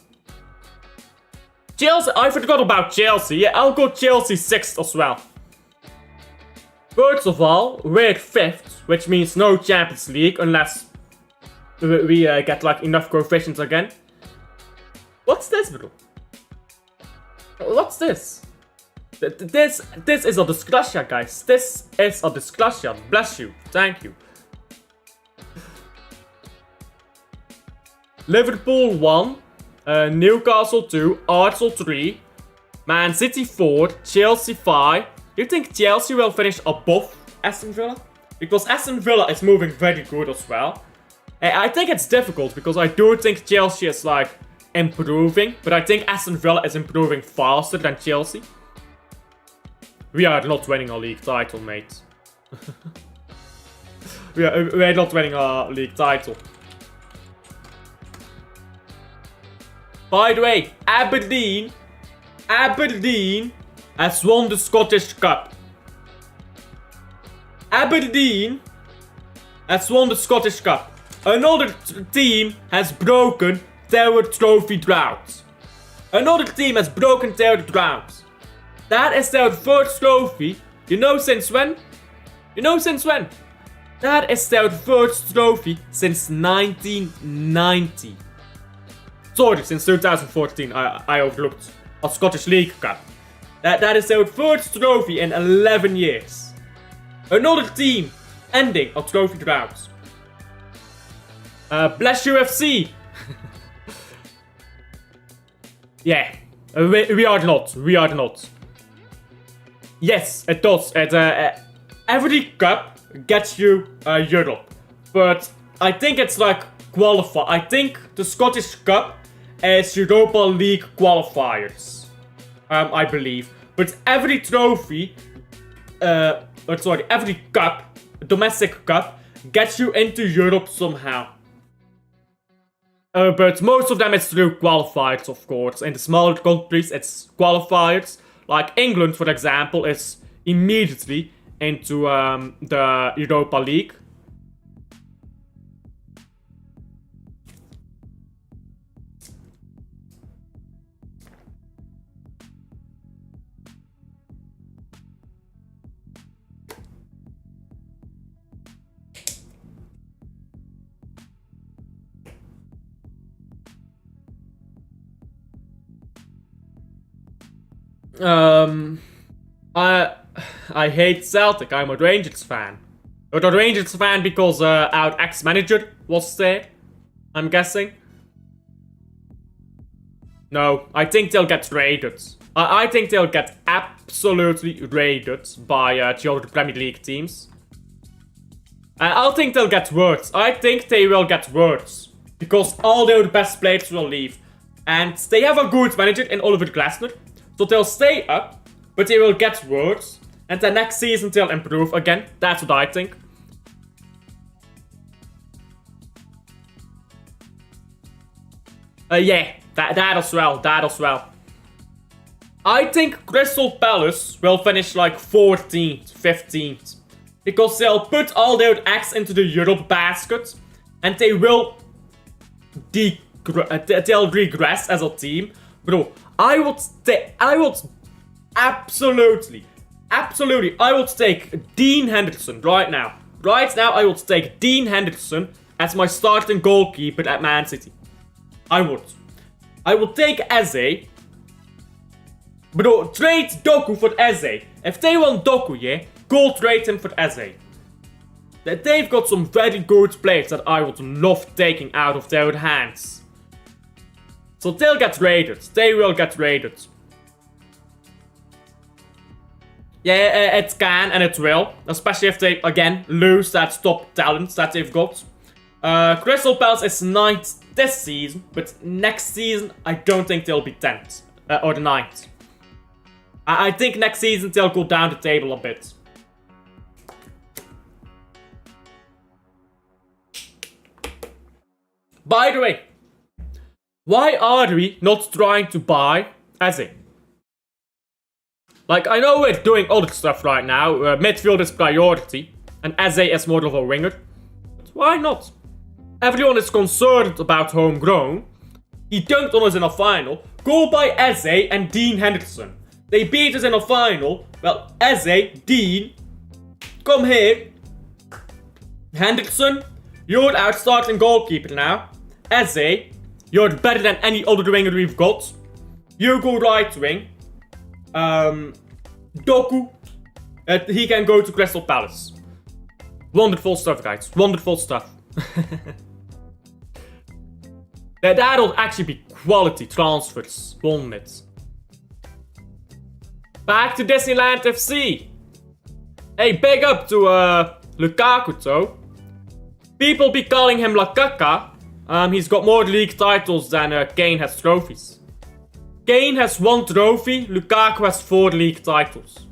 Chelsea. I forgot about Chelsea. Yeah, I'll go Chelsea 6th as well. First of all, we're 5th, which means no Champions League unless we get like enough coefficients again. What's this, bro? What's this? This is a discussion, guys. This is a discussion. Bless you. Thank you. Liverpool 1, Newcastle 2, Arsenal 3, Man City 4, Chelsea 5. Do you think Chelsea will finish above Aston Villa? Because Aston Villa is moving very good as well. I think it's difficult because I do think Chelsea is like improving, but I think Aston Villa is improving faster than Chelsea. We are not winning a league title, mate. we are not winning a league title. By the way, Aberdeen has won the Scottish Cup. Aberdeen has won the Scottish Cup. Another team has broken their trophy drought. Another team has broken their drought. That is their first trophy. You know since when? You know since when? That is their first trophy since 1990. Sorry, since 2014. I overlooked a Scottish League Cup. That is their first trophy in 11 years. Another team ending a trophy drought. Bless you, FC. Yeah, we are not. We are not. Yes, it does. Every cup gets you Europe, but I think it's like qualify. I think the Scottish Cup is Europa League qualifiers. I believe. but every trophy, every cup, domestic cup, gets you into Europe somehow. But most of them it's through qualifiers, of course. In the smaller countries, it's qualifiers. Like England, for example, is immediately into the Europa League. I hate Celtic. I'm a Rangers fan. But a Rangers fan because our ex-manager was there, I'm guessing. No, I think they'll get raided. I think they'll get absolutely raided by the other Premier League teams. I think they'll get worse. I think they will get worse. Because all their best players will leave. And they have a good manager in Oliver Glasner. So they'll stay up, but they will get worse. And the next season they'll improve again. That's what I think. Yeah, that as well. I think Crystal Palace will finish like 14th, 15th. Because they'll put all their eggs into the Europe basket. And they will they'll regress as a team. Bro, I would absolutely, I would take Dean Henderson right now. Right now, I would take Dean Henderson as my starting goalkeeper at Man City. I would take Eze. Bro, trade Doku for Eze. If they want Doku, yeah, go trade him for Eze. They've got some very good players that I would love taking out of their hands. So they'll get raided. They will get raided. Yeah, it can and it will. Especially if they, again, lose that top talent that they've got. Crystal Palace is 9th this season. But next season, I don't think they'll be 10th. Or 9th. I think next season they'll go down the table a bit. By the way, why are we not trying to buy Eze? Like, I know we're doing other stuff right now. Midfield is priority. And Eze is more of a winger. But why not? Everyone is concerned about homegrown. He dunked on us in a final. Go buy Eze and Dean Henderson. They beat us in a final. Well, Eze, Dean, come here. Henderson, you're our starting goalkeeper now. Eze, you're better than any other winger we've got. You go right wing. Doku, he can go to Crystal Palace. Wonderful stuff, guys. Wonderful stuff. That'll actually be quality transfers, won't it? Back to Disneyland FC. Hey, big up to Lukaku though. People be calling him La Caca. He's got more league titles than Kane has trophies. Kane has 1 trophy, Lukaku has 4 league titles.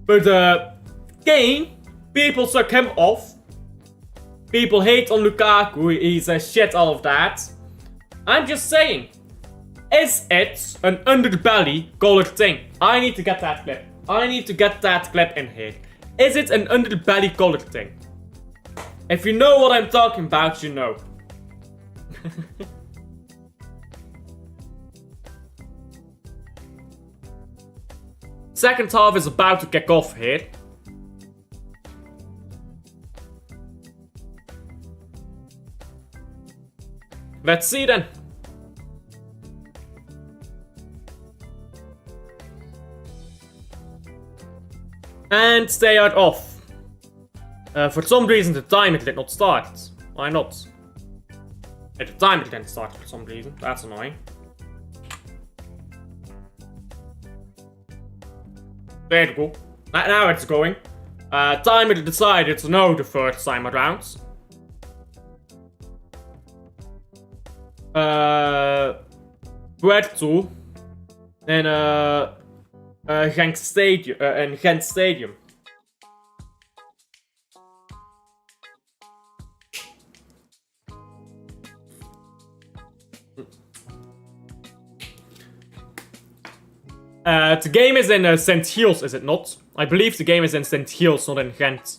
But Kane, people suck him off. People hate on Lukaku, he's a shit, all of that. I'm just saying, is it an underbelly colored thing? I need to get that clip. I need to get that clip in here. Is it an underbelly colored thing? If you know what I'm talking about, you know. Second half is about to kick off here. Let's see then. And they are off. For some reason the timer did not start. Why not? The timer didn't start for some reason. That's annoying. There you go. Now it's going. Timer decided no the first time around. Puerto in Genk Stadium. The game is in St. Giles, is it not? I believe the game is in St. Giles, not in Ghent.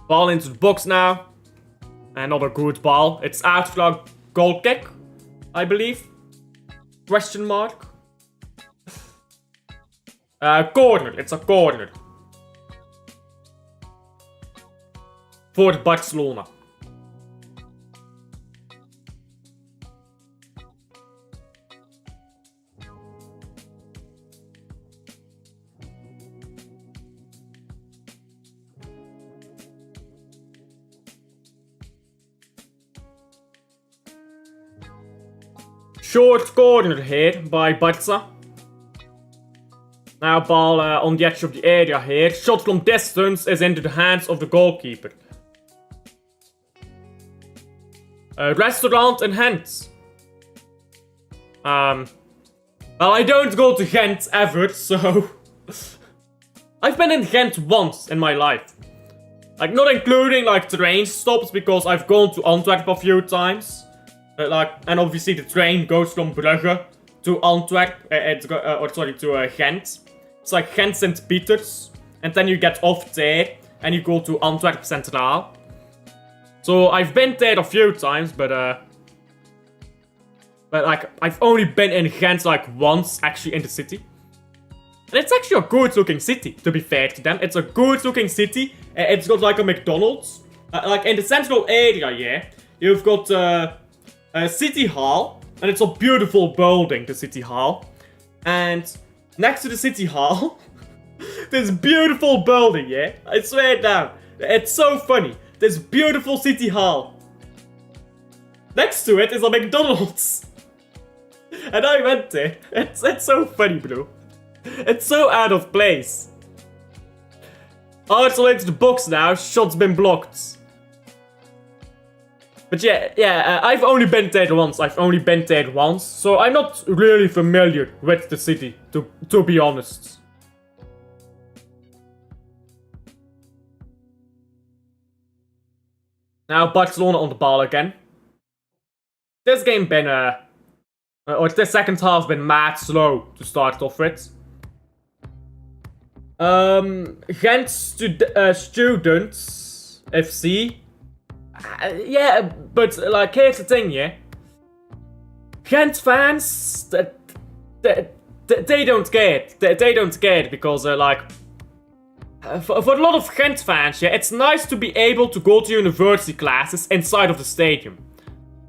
Ball into the box now. Another good ball. It's out for a goal kick, I believe. Question mark. Corner. It's a corner. For Barcelona. Short corner here by Barca. Now ball on the edge of the area here. Shot from distance is into the hands of the goalkeeper. Restaurant in Ghent. Well, I don't go to Ghent ever, so... I've been in Ghent once in my life. Like, not including, like, train stops, because I've gone to Antwerp a few times. And obviously the train goes from Brugge to Antwerp, to Ghent. It's like Ghent St. Peters, and then you get off there, and you go to Antwerp Centraal. So I've been there a few times, but like, I've only been in Ghent like once, actually, in the city. And it's actually a good looking city, to be fair to them. It's a good looking city. It's got like a McDonald's. Like in the central area, yeah, you've got City Hall, and it's a beautiful building, the City Hall. And next to the City Hall, this beautiful building, yeah? I swear it down. It's so funny. This beautiful City Hall. Next to it is a McDonald's. And I went there. It's so funny, bro. It's so out of place. Arsenal into the box now. Shot's been blocked. But yeah, I've only been there once. So I'm not really familiar with the city, to be honest. Now Barcelona on the ball again. This game been, or this second half been mad slow to start off with. Gent Students FC. Yeah, but like, here's the thing, yeah. Gent fans, they don't get it. They don't get it because, like, for a lot of Gent fans, yeah, it's nice to be able to go to university classes inside of the stadium.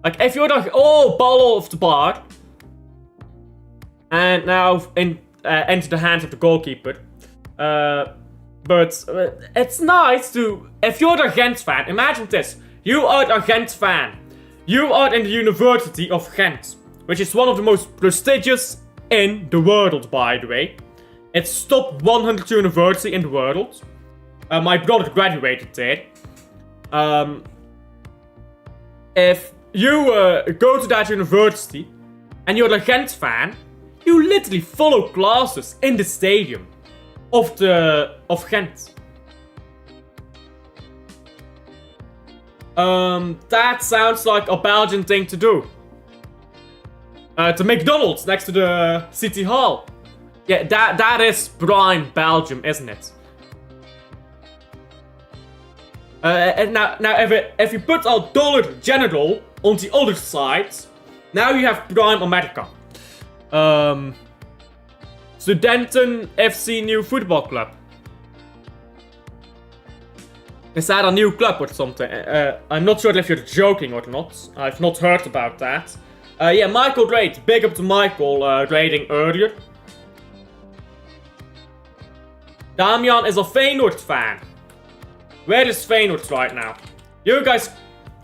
Like, if you're like, oh, ball off the bar, and now into the hands of the goalkeeper. But it's nice to, if you're a Gent fan, imagine this. You are a Gent fan. You are in the University of Ghent, which is one of the most prestigious in the world, by the way. It's top 100 university in the world. My brother graduated there. If you go to that university and you're a Gent fan, you literally follow classes in the stadium of Ghent. That sounds like a Belgian thing to do. The McDonald's next to the City Hall. Yeah, that is prime Belgium, isn't it? And now if you put a Dollar General on the other side, now you have prime America. Studenten FC New Football Club. Is that a new club or something? I'm not sure if you're joking or not. I've not heard about that. Yeah, Michael Drake. Big up to Michael rating earlier. Damian is a Feyenoord fan. Where is Feyenoord right now? You guys...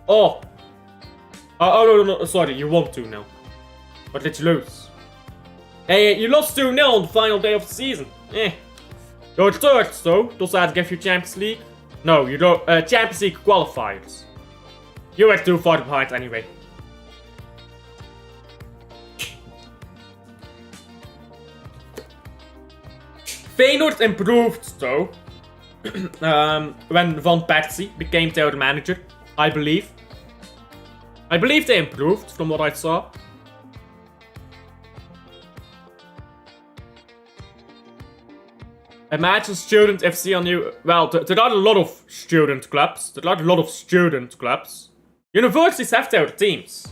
Oh. Oh, no, sorry. You won 2-0. But did you lose? Hey, you lost 2-0 on the final day of the season. You're third, though. Does that give you Champions League? No, you don't. Champions League qualifiers. You were too far behind anyway. Feyenoord improved though when Van Persie became their manager, I believe. I believe they improved from what I saw. Imagine Student FC on you. Well, there are a lot of student clubs. Universities have their teams.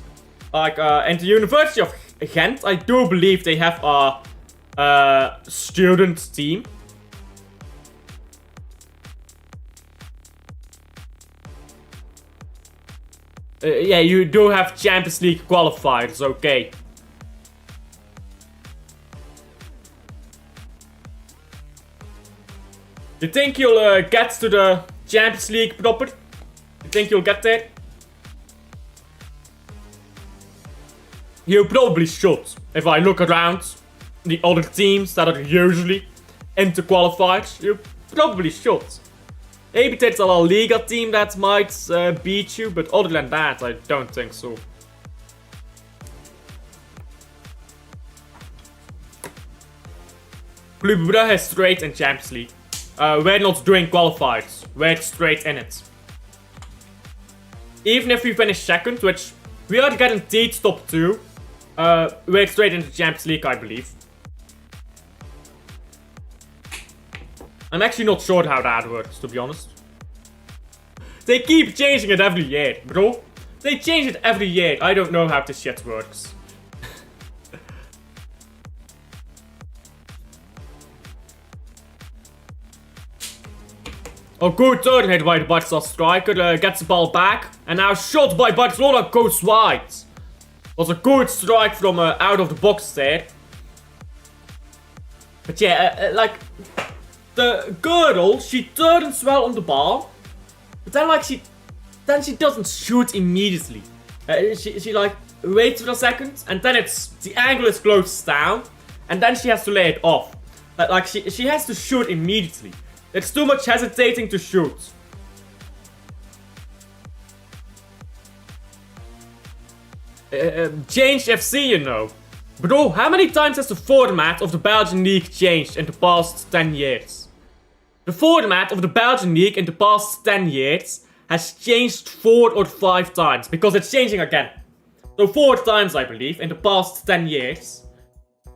Like, and the University of Ghent, I do believe they have a student team. Yeah, you do have Champions League qualifiers, okay. You think you'll get to the Champions League proper? You think you'll get there? You probably should. If I look around the other teams that are usually into qualifiers, you probably should. Maybe there's a La Liga team that might beat you, but other than that, I don't think so. Club Brugge is straight in Champions League. We're not doing qualifiers. We're straight in it. Even if we finish second, which we are guaranteed top 2, we're straight into Champions League, I believe. I'm actually not sure how that works, to be honest. They keep changing it every year, bro. They change it every year. I don't know how this shit works. Oh, good turn hit by the Barca striker. Gets the ball back. And now shot by Barcelona goes wide. Was a good strike from out of the box there. But yeah, like... The girl, she turns well on the ball. But then like she doesn't shoot immediately. She like waits for a second. And then the angle is closed down. And then she has to lay it off. Like she has to shoot immediately. It's too much hesitating to shoot. Changed FC, you know. Bro, how many times has the format of the Belgian League changed in the past 10 years? The format of the Belgian League in the past 10 years has changed 4 or 5 times. Because it's changing again. So 4 times, I believe, in the past 10 years.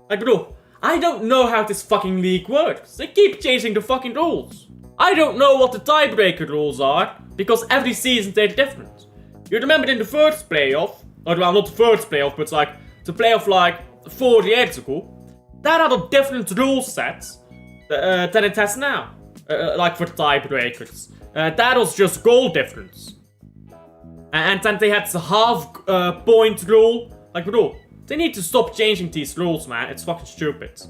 Like, bro, I don't know how this fucking league works. They keep changing the fucking rules. I don't know what the tiebreaker rules are, because every season they're different. You remember in the first playoff, or well, not the first playoff, but like the playoff like 4 years ago, that had a different rule set than it has now. Like for tiebreakers. That was just goal difference. And then they had the half point rule. Like, bro, they need to stop changing these rules, man. It's fucking stupid.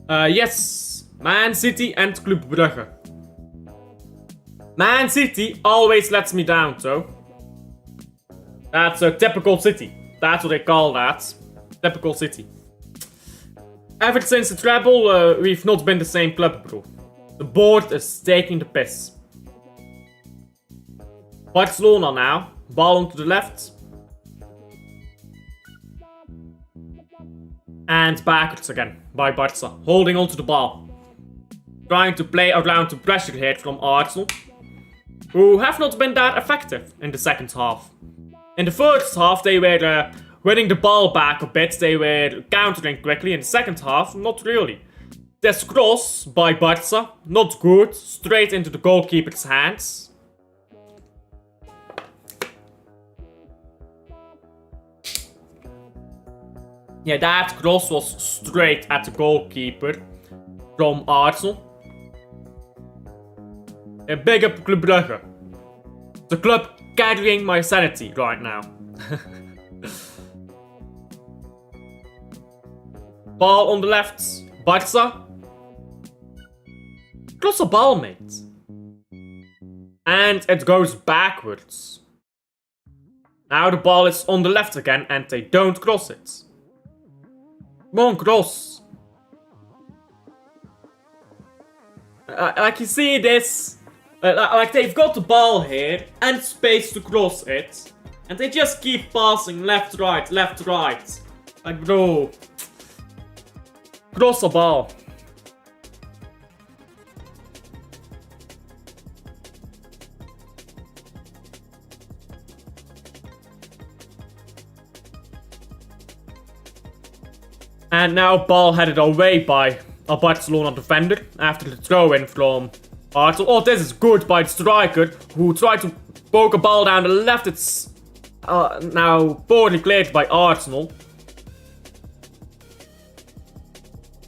Yes, Man City and Club Brugge. Man City always lets me down, though. That's a typical City. That's what they call that. Typical City. Ever since the treble, we've not been the same club, bro. The board is taking the piss. Barcelona now. Ball onto the left. And backwards again by Barca. Holding onto the ball. Trying to play around the pressure here from Arsenal. Who have not been that effective in the second half. In the first half they were winning the ball back a bit. They were countering quickly. In the second half, not really. This cross by Barca, not good. Straight into the goalkeeper's hands. Yeah, that cross was straight at the goalkeeper from Arsenal. A big up Club Brugge. The club carrying my sanity right now. Ball on the left. Barca. Cross a ball, mate. And it goes backwards. Now the ball is on the left again and they don't cross it. Come on, cross. Like you see this. Like they've got the ball here and space to cross it. And they just keep passing left, right, left, right. Like, bro. Cross the ball. And now ball headed away by a Barcelona defender after the throw-in from Arsenal. Oh, this is good by the striker who tried to poke a ball down the left. It's now poorly cleared by Arsenal.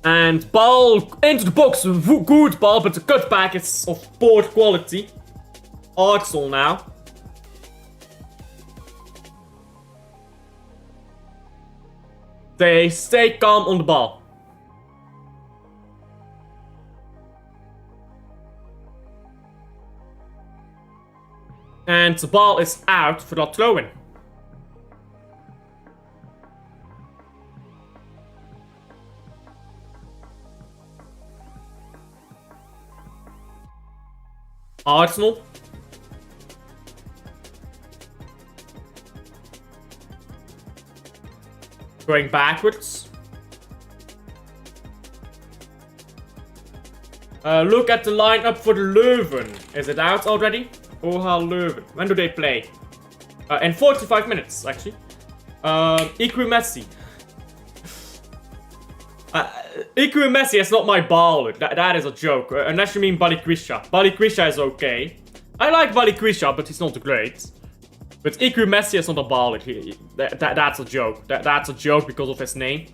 And ball into the box. Good ball, but the cutback is of poor quality. Arsenal now. They stay calm on the ball. And the ball is out for that throw-in. Arsenal. Going backwards. Look at the lineup for the Leuven. Is it out already? OHL Leuven. When do they play? In 45 minutes, actually. Iku Messi. Iku Messi is not my baller. That is a joke. Unless you mean Balikwisha. Balikwisha is okay. I like Balikwisha, but he's not great. But Iku Messi is not a baller. That's a joke. That's a joke because of his name.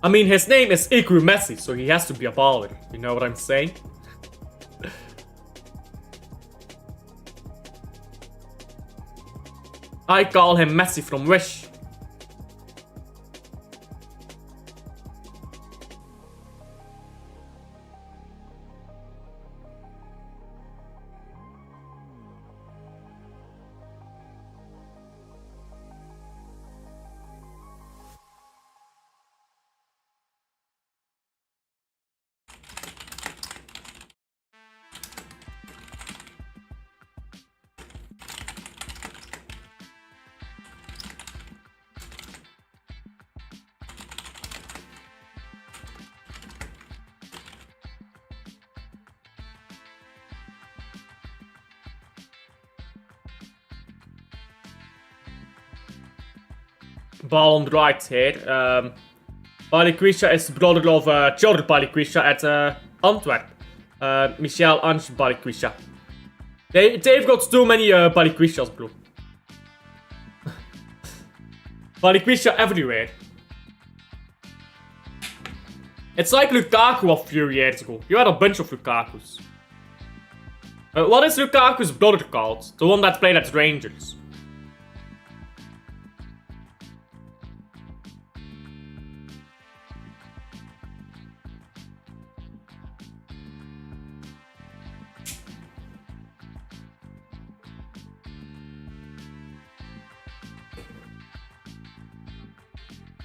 I mean, his name is Iku Messi, so he has to be a baller. You know what I'm saying? I call him Messi from Wish. Ball on the right here. Balikwisha is the brother of Jordan Balikwisha at Antwerp. Michel Ange Balikwisha. They've got too many Balikwishas, bro. Balikwisha everywhere. It's like Lukaku a few years ago. You had a bunch of Lukakus. What is Lukaku's brother called? The one that played at Rangers.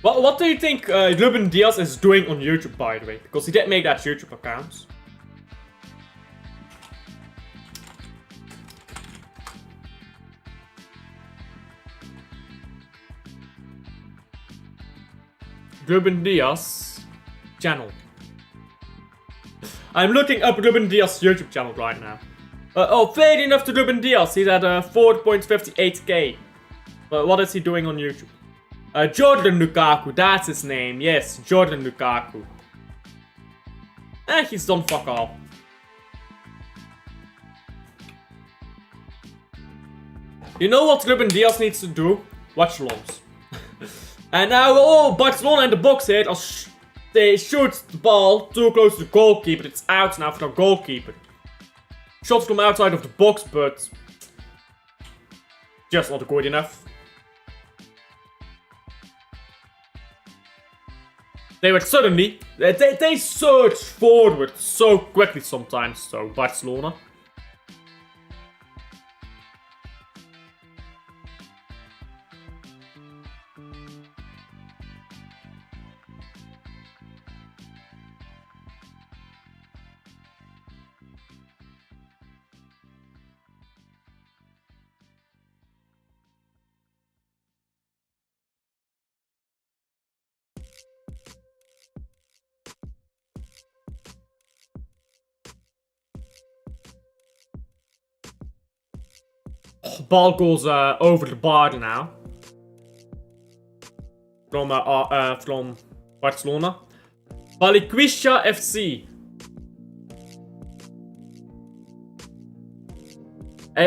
What do you think Ruben Diaz is doing on YouTube, by the way? Because he did make that YouTube account. Ruben Diaz channel. I'm looking up Ruben Diaz YouTube channel right now. Oh, fair enough to Ruben Diaz. He's at 4.58k. What is he doing on YouTube? Jordan Lukaku, that's his name. Yes, Jordan Lukaku. He's done fuck all. You know what Ruben Diaz needs to do? Watchalongs. And now, oh, Barcelona in the box here. They shoot the ball too close to the goalkeeper. It's out now for the goalkeeper. Shots from outside of the box, but just not good enough. They were suddenly, they surge forward so quickly sometimes, so Barcelona. ball goes over the bar now. From Barcelona. Balikwisha FC.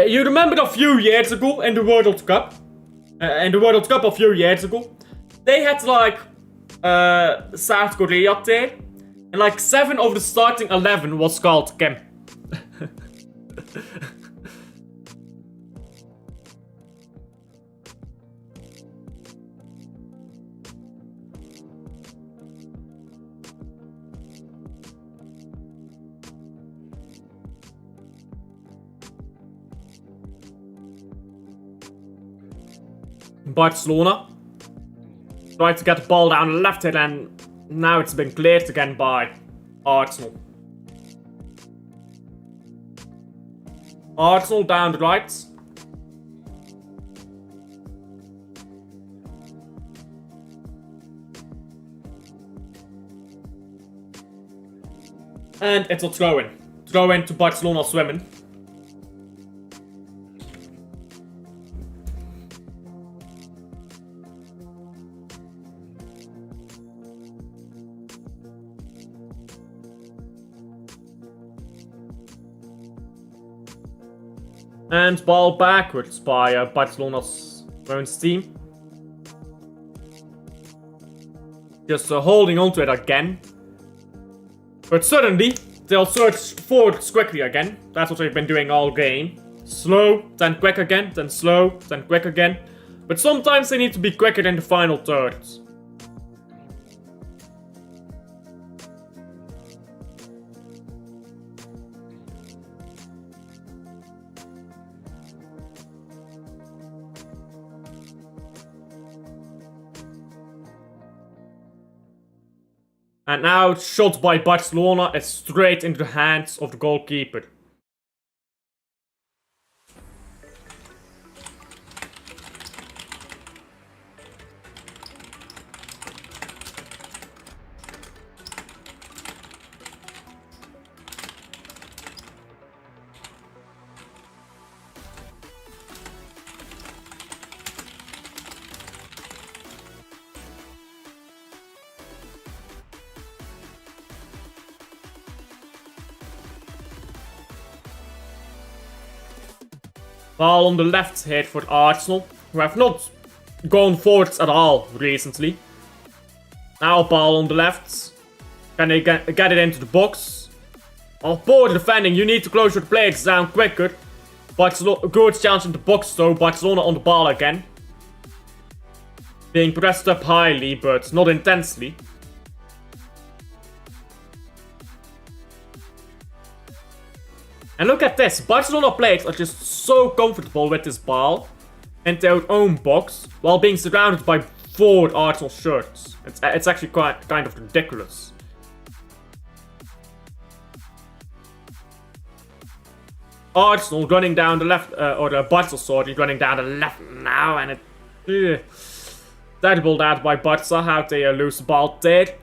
You remember a few years ago in the World Cup? A few years ago, they had like South Korea there, and like 7 of the starting 11 was called Kim. Barcelona tried to get the ball down the left hand, and now it's been cleared again by Arsenal. Arsenal down the right. And it's a throw-in. Throw-in to Barcelona swimming. And ball backwards by Barcelona's women's team. Just holding onto it again. But suddenly, they'll search forwards quickly again. That's what they've been doing all game. Slow, then quick again, then slow, then quick again. But sometimes they need to be quicker in the final thirds. And now, shot by Barcelona is straight into the hands of the goalkeeper. Ball on the left here for Arsenal, who have not gone forwards at all recently. Now ball on the left. Can they get it into the box? Oh, poor defending. You need to close your players down quicker. Barcelona, good chance in the box though. Barcelona on the ball again. Being pressed up highly, but not intensely. And look at this, Barcelona players are just so comfortable with this ball in their own box while being surrounded by 4 Arsenal shirts. It's actually kind of ridiculous. Arsenal running down the left, Barca, sorry, running down the left now, and terrible that by Barca, how they lose the ball there.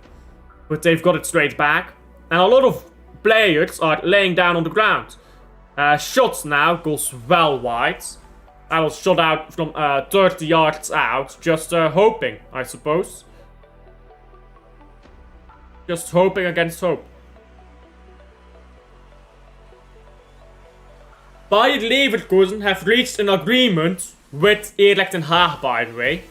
But they've got it straight back. And a lot of players are laying down on the ground. Shots now goes well wide. I was shot out from 30 yards out, just hoping, I suppose. Just hoping against hope. Bayer Leverkusen have reached an agreement with Erik ten Hag, by the way.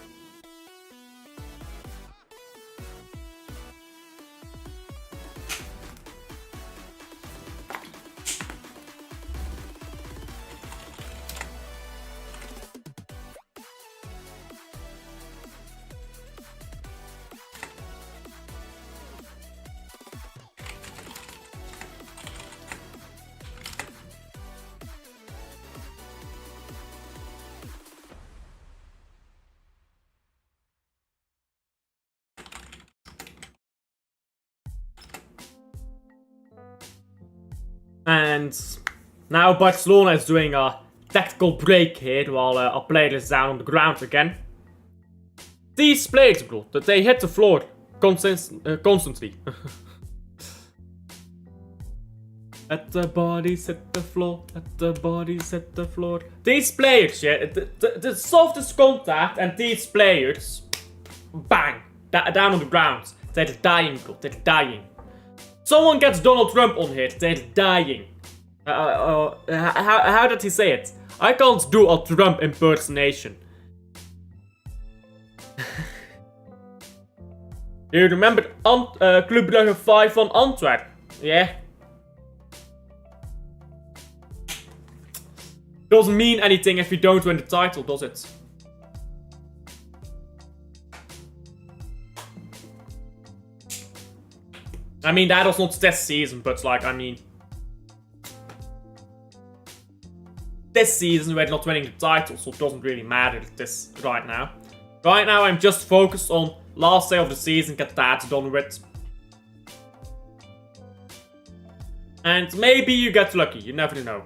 And now Barcelona is doing a tactical break here while a player is down on the ground again. These players, bro, that they hit the floor constantly. Let the bodies hit the floor. Let the bodies hit the floor. These players, yeah, the softest contact, and these players, bang, down on the ground. They're dying, bro. They're dying. Someone gets Donald Trump on here. They're dying. How did he say it? I can't do a Trump impersonation. You remember Club Brugge 5 van Antwerp? Yeah. Doesn't mean anything if you don't win the title, does it? I mean, that was not this season, but like, I mean... This season we're not winning the title, so it doesn't really matter this right now. Right now I'm just focused on last day of the season, get that done with. And maybe you get lucky, you never know.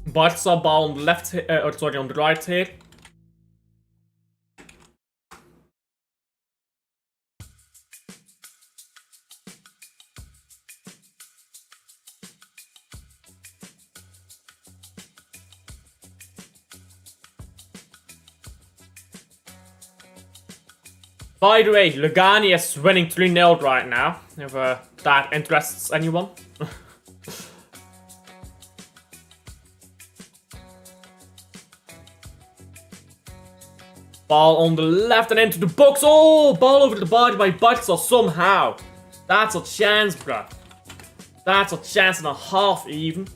Barca ball on the left, sorry, on the right here. By the way, Lugani is winning 3-0 right now, if that interests anyone. Ball on the left and into the box. Oh, ball over the body by Barca somehow. That's a chance, bruh. That's a chance and a half even.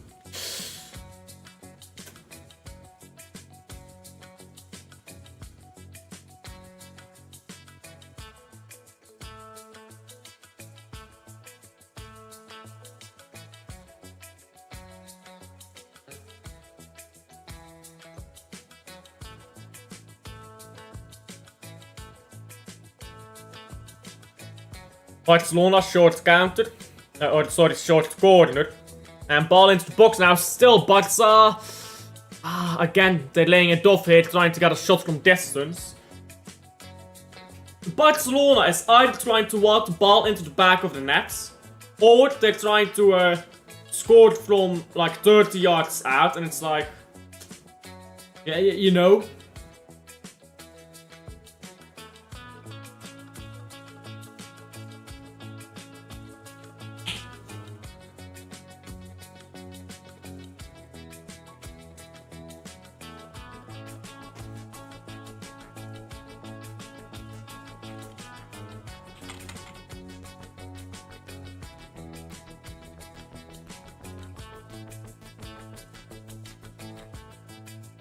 Barcelona short counter, or sorry, short corner, and ball into the box now. Still Barca. Again, they're laying it off here, trying to get a shot from distance. Barcelona is either trying to walk the ball into the back of the net, or they're trying to score from like 30 yards out, and it's like, yeah, you know.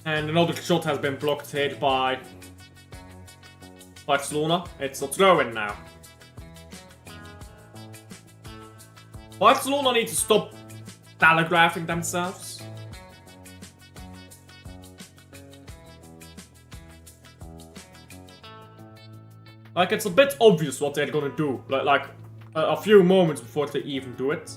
And another shot has been blocked here by Barcelona. It's a throw-in now. Barcelona need to stop telegraphing themselves. Like, it's a bit obvious what they're gonna do. Like a few moments before they even do it.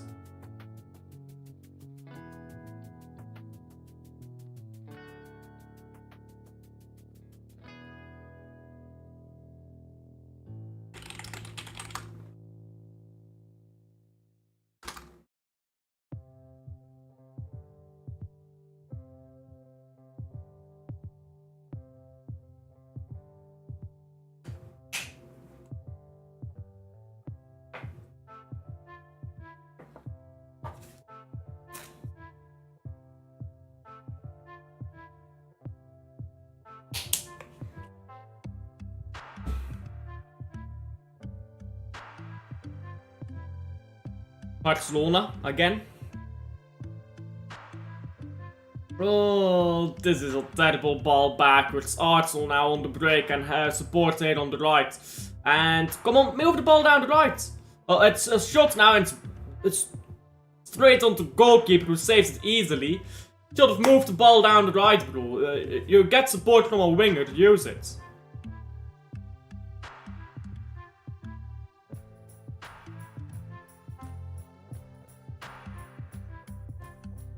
Barcelona again. Oh, this is a terrible ball backwards. Arsenal now on the break and has support here on the right. And come on, move the ball down the right. Oh, it's a shot now and it's straight onto the goalkeeper who saves it easily. Should have moved the ball down the right, bro. You get support from a winger, use it.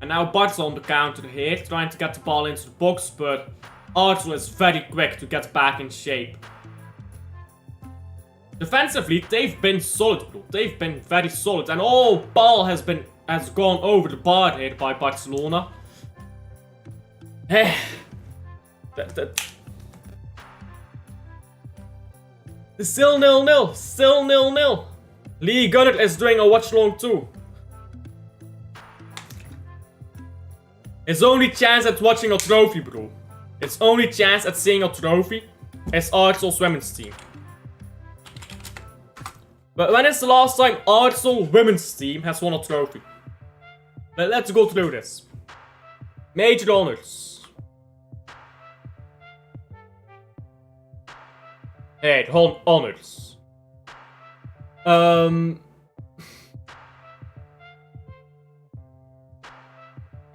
And now Barca on the counter here, trying to get the ball into the box, but Arsenal is very quick to get back in shape. Defensively, they've been solid, bro. They've been very solid, and ball has gone over the bar here by Barcelona. It's still 0-0. Still 0-0. Lee Gunnar is doing a watchalong too. His only chance at watching a trophy, bro. His only chance at seeing a trophy is Arsenal's women's team. But when is the last time Arsenal women's team has won a trophy? Let's go through this. Major honors. Hey, honors.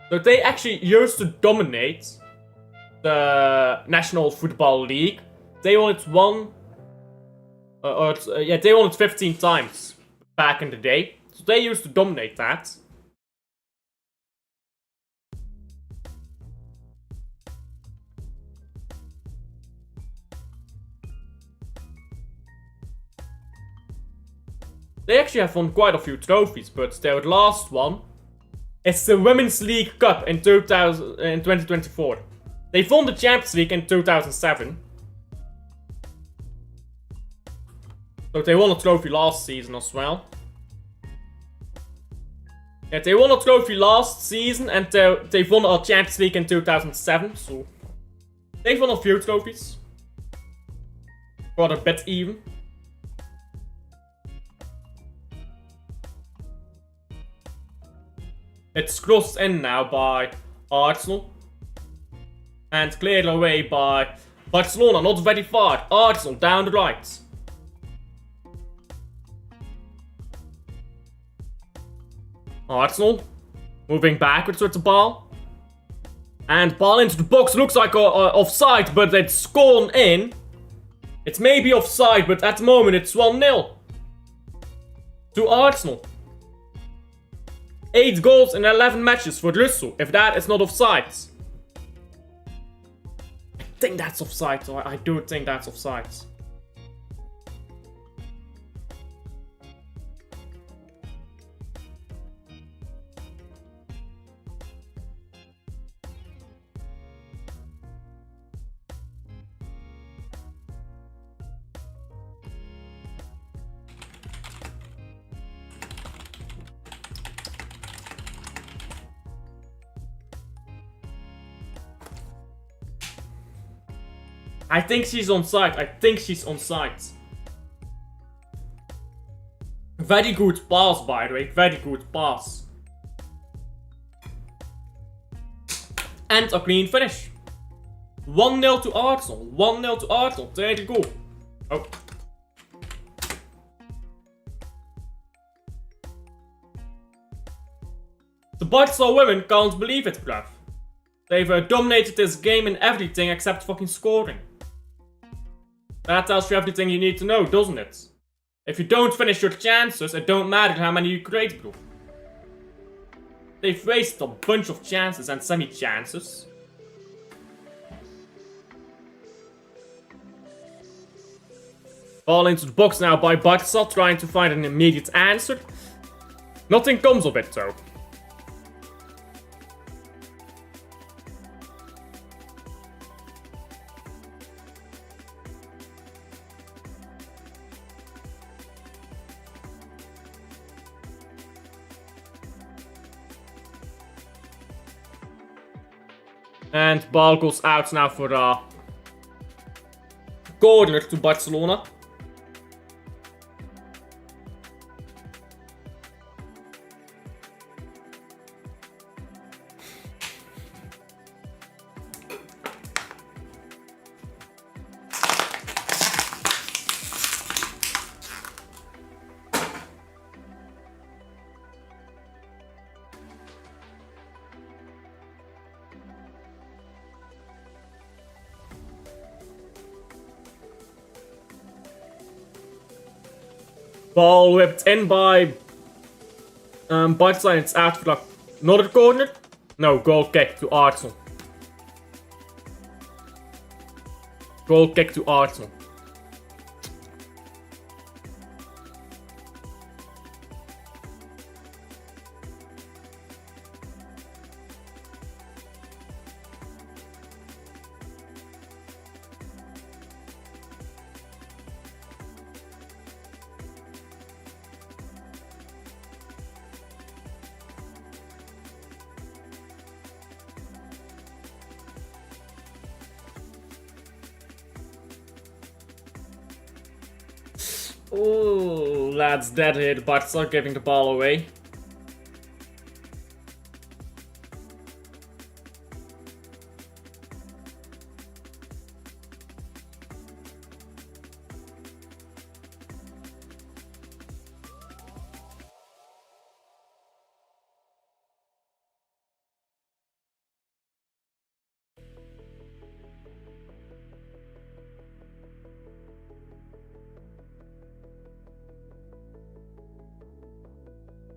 So they actually used to dominate the National Football League. They won it they won it 15 times back in the day. So they used to dominate that. They actually have won quite a few trophies, but their last one is the Women's League Cup in 2024. They won the Champions League in 2007. So they won a trophy last season as well. Yeah, they won a trophy last season and they won a Champions League in 2007. So they've won a few trophies. Got a bit even. It's crossed in now by Arsenal. And cleared away by Barcelona, not very far. Arsenal down the right. Arsenal moving backwards with the ball. And ball into the box, looks like offside, but it's gone in. It's maybe offside, but at the moment it's 1-0 to Arsenal. 8 goals in 11 matches for Russo, if that is not offside. I think that's offside, so I do think that's offside. I think she's on side. I think she's on side. Very good pass, by the way. Very good pass. And a clean finish. 1-0 to Arsenal. 1-0 to Arsenal. There you go. Oh. The Barca women can't believe it, bruv. They've dominated this game in everything except fucking scoring. That tells you everything you need to know, doesn't it? If you don't finish your chances, it don't matter how many you create, bro. They've wasted a bunch of chances and semi-chances. Ball into the box now by Barca, trying to find an immediate answer. Nothing comes of it, though. And ball goes out now for a corner to Barcelona. Ball whipped in by Barca, and it's out for another corner. No, goal kick to Arsenal. Goal kick to Arsenal. Ooh, that's dead hit. Barca giving the ball away.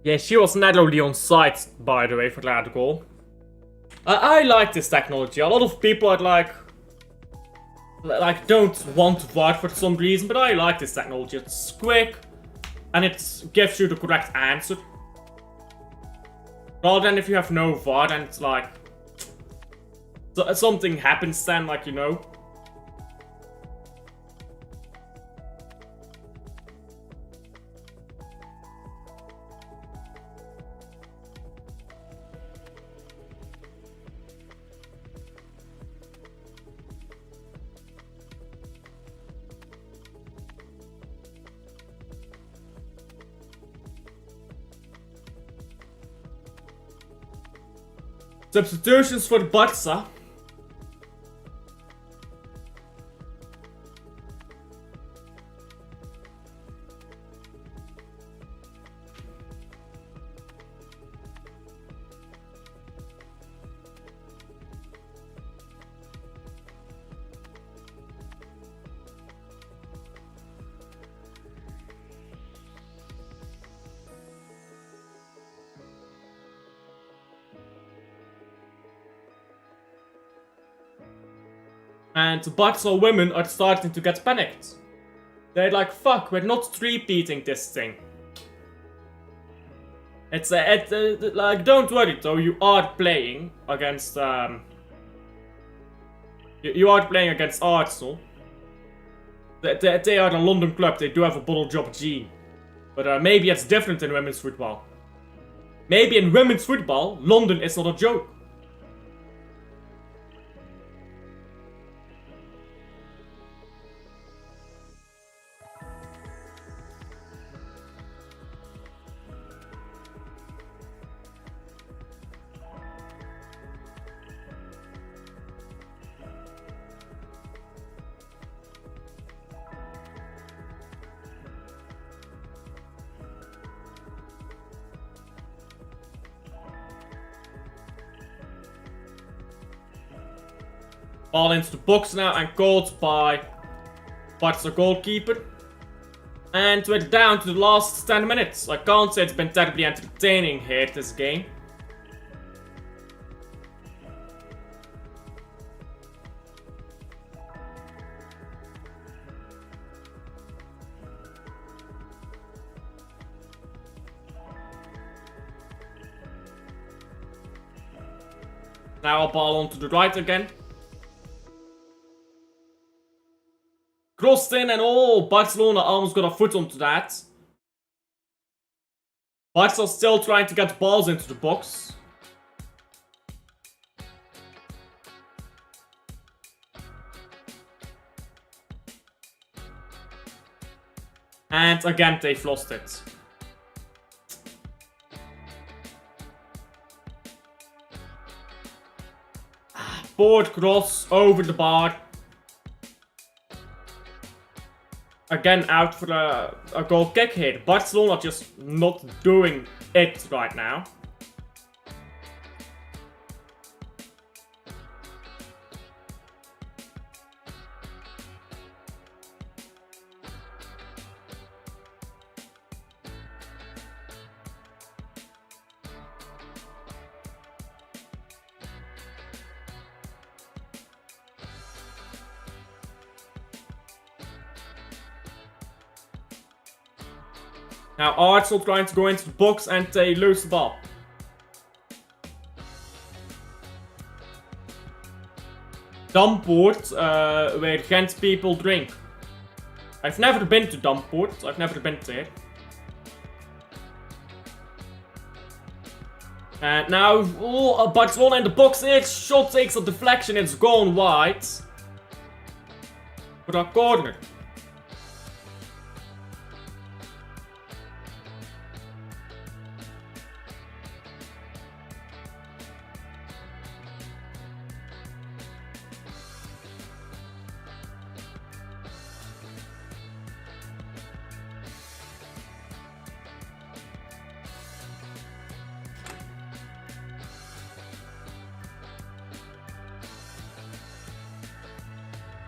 Yeah, she was narrowly on side, by the way, for that goal. I like this technology. A lot of people are don't want VAR for some reason, but I like this technology. It's quick, and it gives you the correct answer. Rather than if you have no VAR, then it's like something happens then, like, you know. Substitutions for Barca. And the Barca women are starting to get panicked. They're like, fuck, we're not three-peating this thing. It's like, don't worry though, you are playing against, you are playing against Arsenal. They are a London club, they do have a bottle job gene. But maybe it's different in women's football. Maybe in women's football, London is not a joke. Ball into the box now and caught by Barca goalkeeper. And we're down to the last 10 minutes. I can't say it's been terribly entertaining here this game. Now a ball onto the right again. Crossed in and oh, Barcelona almost got a foot onto that. Barca still trying to get balls into the box. And again they've lost it. Forward cross over the bar. Again out for a goal kick here. Barcelona just not doing it right now. Now Arsenal trying to go into the box and they lose the ball. Dampoort, where Ghent people drink. I've never been to Dampoort, I've never been there. And now, Barcelona in the box, its shot takes a deflection, it's gone wide. For a corner.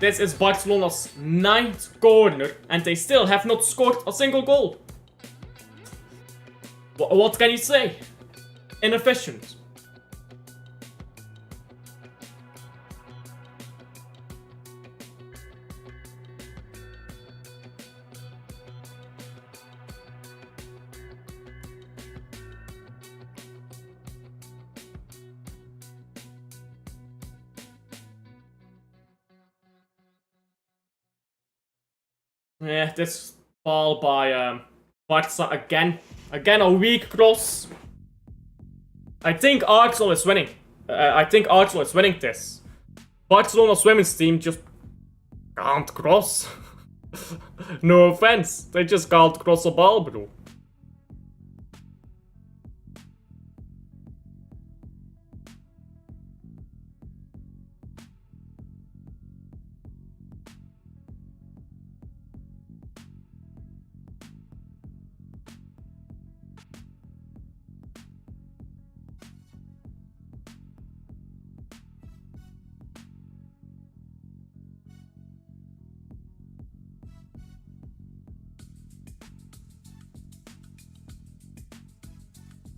This is Barcelona's 9th corner, and they still have not scored a single goal. What can you say? Inefficient. Yeah, this ball by Barca again. Again a weak cross. I think Arsenal is winning. I think Arsenal is winning this. Barcelona's women's team just can't cross. No offense, they just can't cross a ball, bro.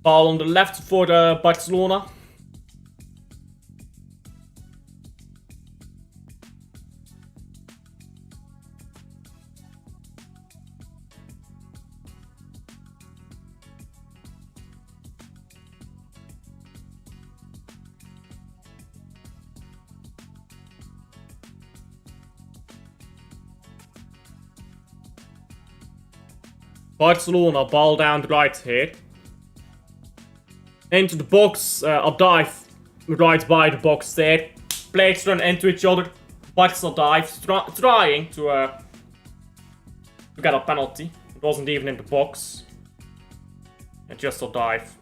Ball on the left for Barcelona. Barcelona, ball down the right here. Into the box, a dive right by the box there. Players run into each other. Barca dives, trying to get a penalty. It wasn't even in the box. And just a dive.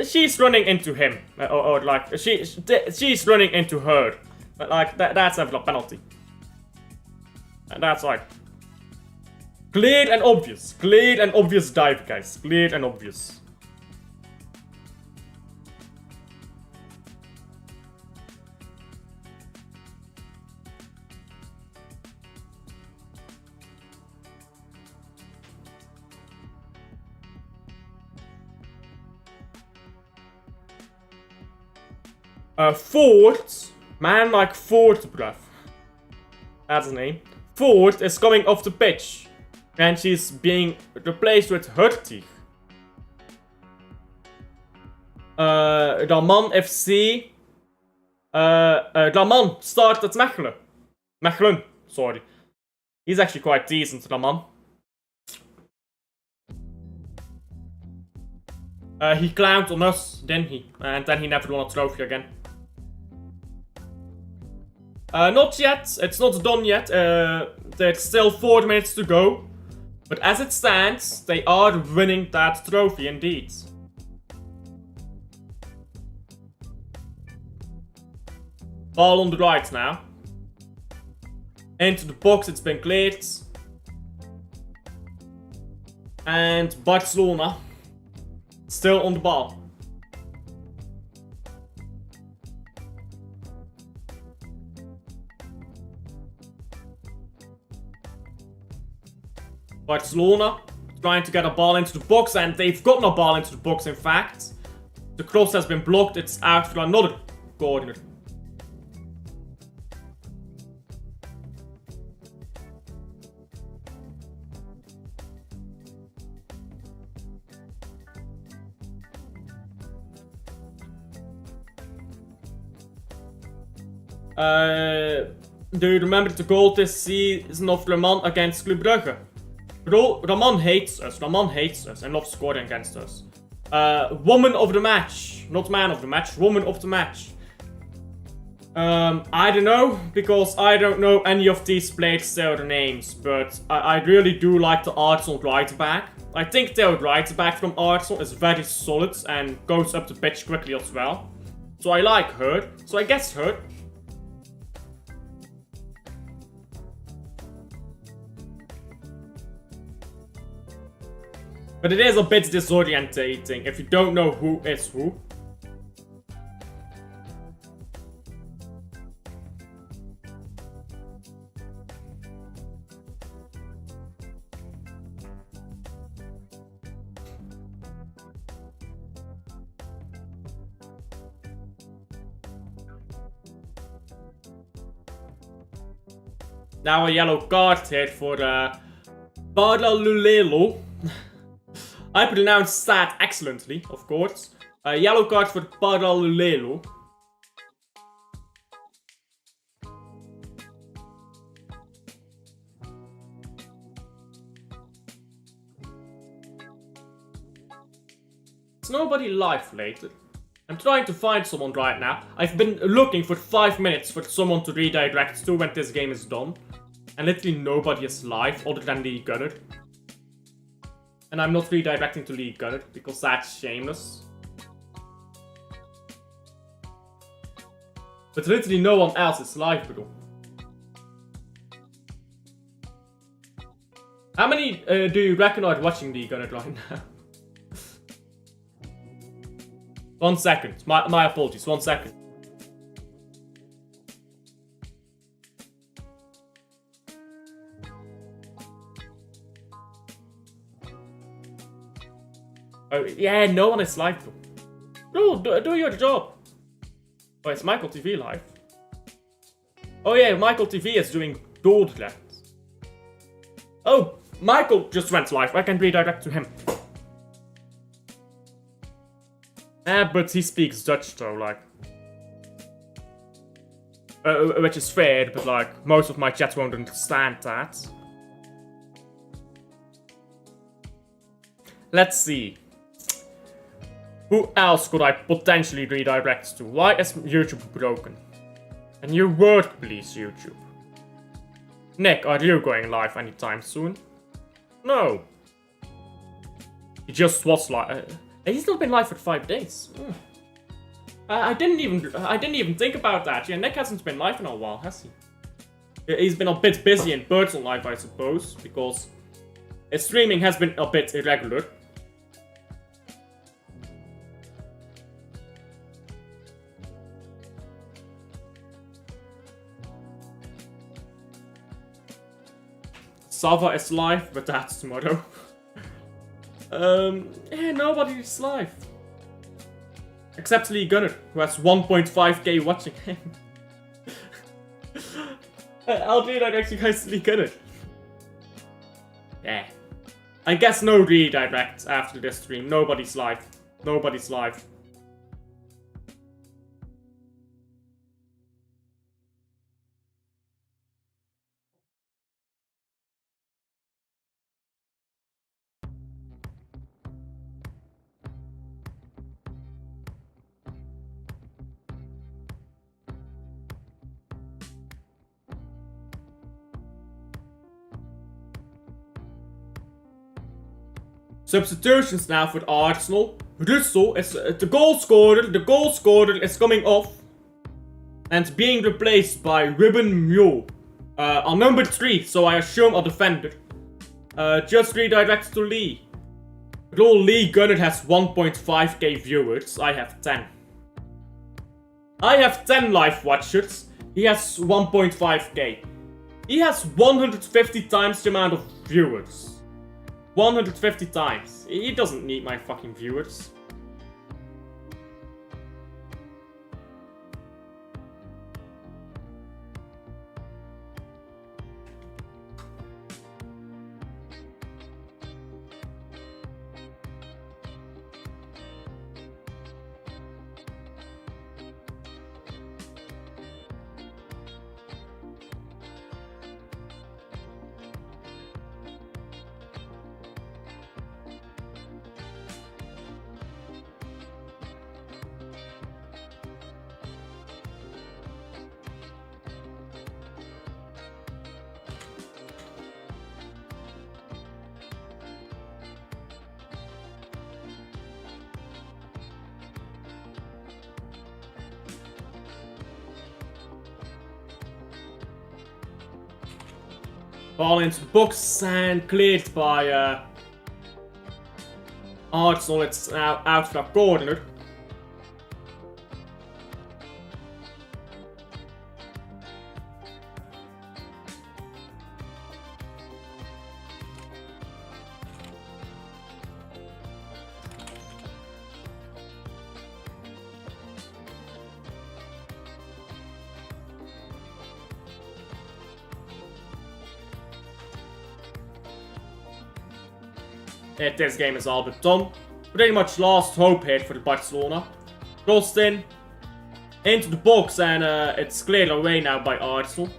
She's running into him. Or like, she's running into her. But like, that's never a penalty. And that's like... Clear and obvious. Clear and obvious dive, guys. Clear and obvious. Ford, man like Ford, bruv. That's his name. Ford is coming off the pitch. And she's being replaced with Hurtig. Raman FC. Raman started Mechelen. Mechelen, sorry. He's actually quite decent, Raman. He clowned on us, didn't he? And then he never won a trophy again. Not yet. It's not done yet. There's still 4 minutes to go. But as it stands, they are winning that trophy indeed. Ball on the right now. Into the box, it's been cleared. And Barcelona still on the ball. Barcelona trying to get a ball into the box, and they've gotten a ball into the box in fact. The cross has been blocked, it's out for another corner. Do you remember the goal this season of Roman against Club Brugge? Roman hates us. Roman hates us and loves scoring against us. Woman of the match. Not man of the match. Woman of the match. I don't know, because I don't know any of these players' their names, but I really do like the Arsenal right back. I think their right back from Arsenal is very solid and goes up the pitch quickly as well. So I like her. So I guess her. But it is a bit disorientating if you don't know who is who. Now a yellow card here for Barca. I pronounced that excellently, of course. A yellow card for Barca. Is nobody live later? I'm trying to find someone right now. I've been looking for 5 minutes for someone to redirect to when this game is done. And literally nobody is live other than Lee Gunner. And I'm not redirecting to Lee Gunner because that's shameless. But literally no one else is live, bro. How many do you reckon are watching Lee Gunner right now? 1 second. My apologies. 1 second. Oh, yeah, no one is live, though. Bro, do your job. Oh, it's Michael TV live. Oh, yeah, Michael TV is doing gold left. Oh, Michael just went live. I can redirect to him. But he speaks Dutch, though, like. Which is fair, but, like, most of my chat won't understand that. Let's see. Who else could I potentially redirect to? Why is YouTube broken? A new word, please, YouTube. Nick, are you going live anytime soon? No. He just was live. He's not been live for 5 days. I didn't even think about that. Yeah, Nick hasn't been live in a while, has he? He's been a bit busy in personal life, I suppose, because his streaming has been a bit irregular. Sava is live, but that's tomorrow. Yeah, nobody is live. Except Lee Gunner, who has 1.5k watching him. I'll redirect you guys to Lee Gunner. Yeah. I guess no redirect after this stream. Nobody's live. Nobody's live. Substitutions now for Arsenal. Russo is the goal scorer. The goal scorer is coming off and being replaced by Ruben Mule. On number 3, so I assume a defender. Just redirect to Lee. Lol, Lee Gunner has 1.5k viewers. I have 10. I have 10 live watchers. He has 1.5k. He has 150 times the amount of viewers. 150 times. He doesn't need my fucking viewers. Ball into the box and cleared by Arsenal. It's now out for a corner. This game is all but done. Pretty much last hope here for the Barcelona. Crossed in into the box and it's cleared away now by Arsenal,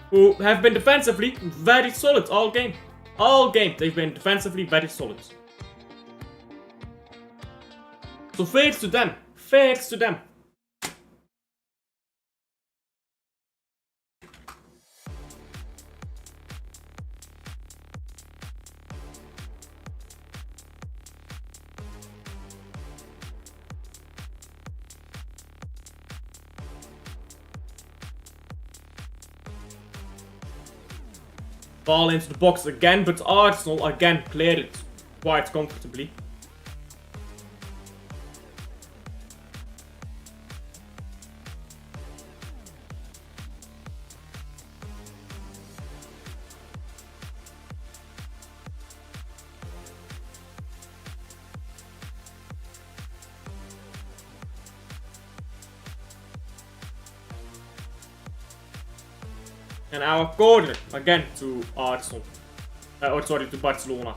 who have been defensively very solid all game. All game they've been defensively very solid. So fair to them. Fair to them. Ball into the box again, but Arsenal again cleared it quite comfortably. And our corner again to Arsenal. To Barcelona.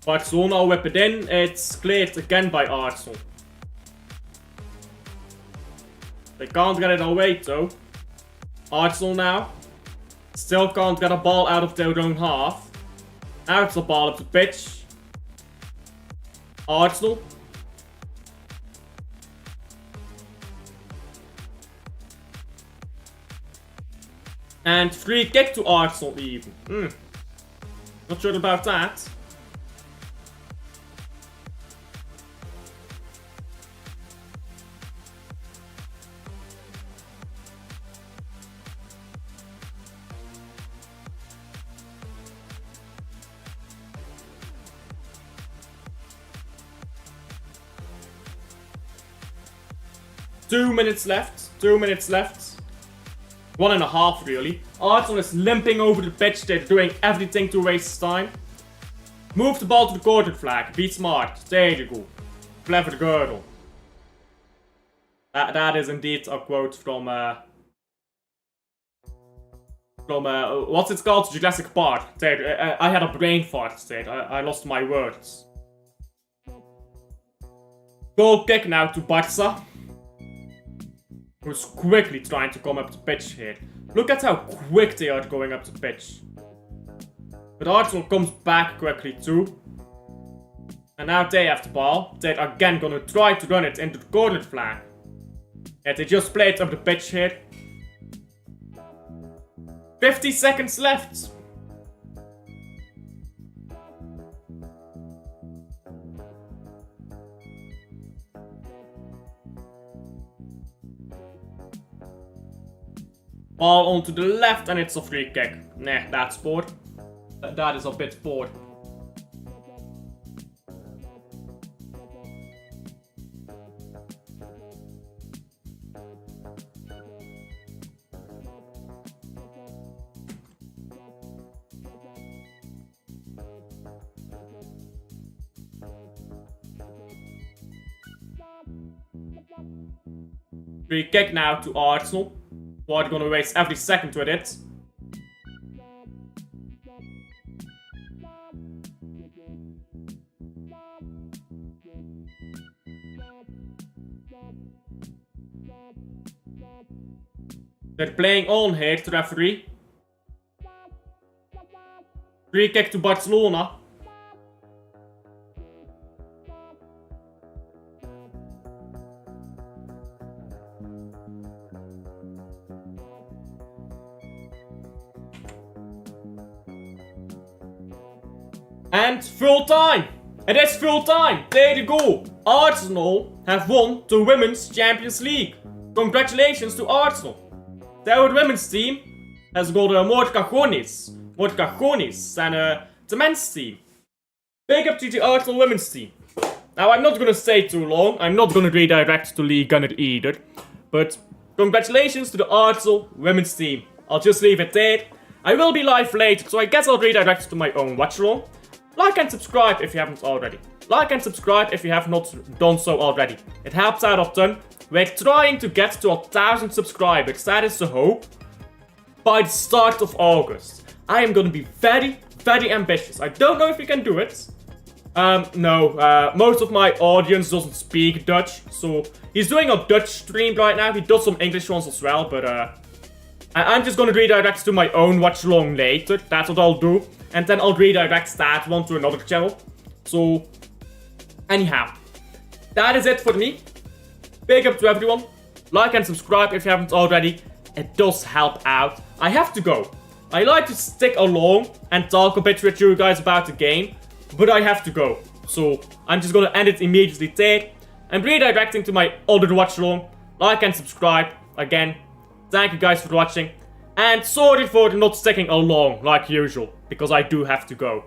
Barcelona whip it in. It's cleared again by Arsenal. They can't get it away though. Arsenal now. Still can't get a ball out of their own half. Now it's the ball up the pitch. Arsenal. And free kick to Arsenal even. Not sure about that. Two minutes left. 1.5 really. Arsenal is limping over the pitch. They're doing everything to waste time. Move the ball to the corner flag. Be smart. There you go. Clever girl. That is indeed a quote from what's it called? Jurassic Park. There, I had a brain fart there. I lost my words. Goal kick now to Barca, who's quickly trying to come up the pitch here. Look at how quick they are going up the pitch. But Arsenal comes back quickly too. And now they have the ball. They're again gonna try to run it into the corner flag. Yeah, they just played up the pitch here. 50 seconds left. Ball onto the left and it's a free kick. Nah, that's poor. That is a bit poor. Free kick now to Arsenal. We're gonna waste every second with it. They're playing on here to referee. Free kick to Barcelona. And full time. It is full time. There you go. Arsenal have won the Women's Champions League. Congratulations to Arsenal. The women's team has got Morcajones and the men's team. Big up to the Arsenal women's team. Now I'm not gonna stay too long. I'm not gonna redirect to League Gunner either. But congratulations to the Arsenal women's team. I'll just leave it there. I will be live later, so I guess I'll redirect to my own watchalong. Like and subscribe if you haven't already. Like and subscribe if you have not done so already. It helps out a ton. We're trying to get to 1,000 subscribers. That is the hope. By the start of August. I am gonna be very, very ambitious. I don't know if we can do it. No, most of my audience doesn't speak Dutch, so he's doing a Dutch stream right now. He does some English ones as well, but I'm just gonna redirect to my own watchalong later. That's what I'll do, and then I'll redirect that one to another channel. So, anyhow, that is it for me. Big up to everyone. Like and subscribe if you haven't already. It does help out. I have to go. I like to stick along and talk a bit with you guys about the game, but I have to go. So I'm just gonna end it immediately there. I'm redirecting to my other watchalong. Like and subscribe. Again, thank you guys for watching. And sorry for not sticking along like usual, because I do have to go.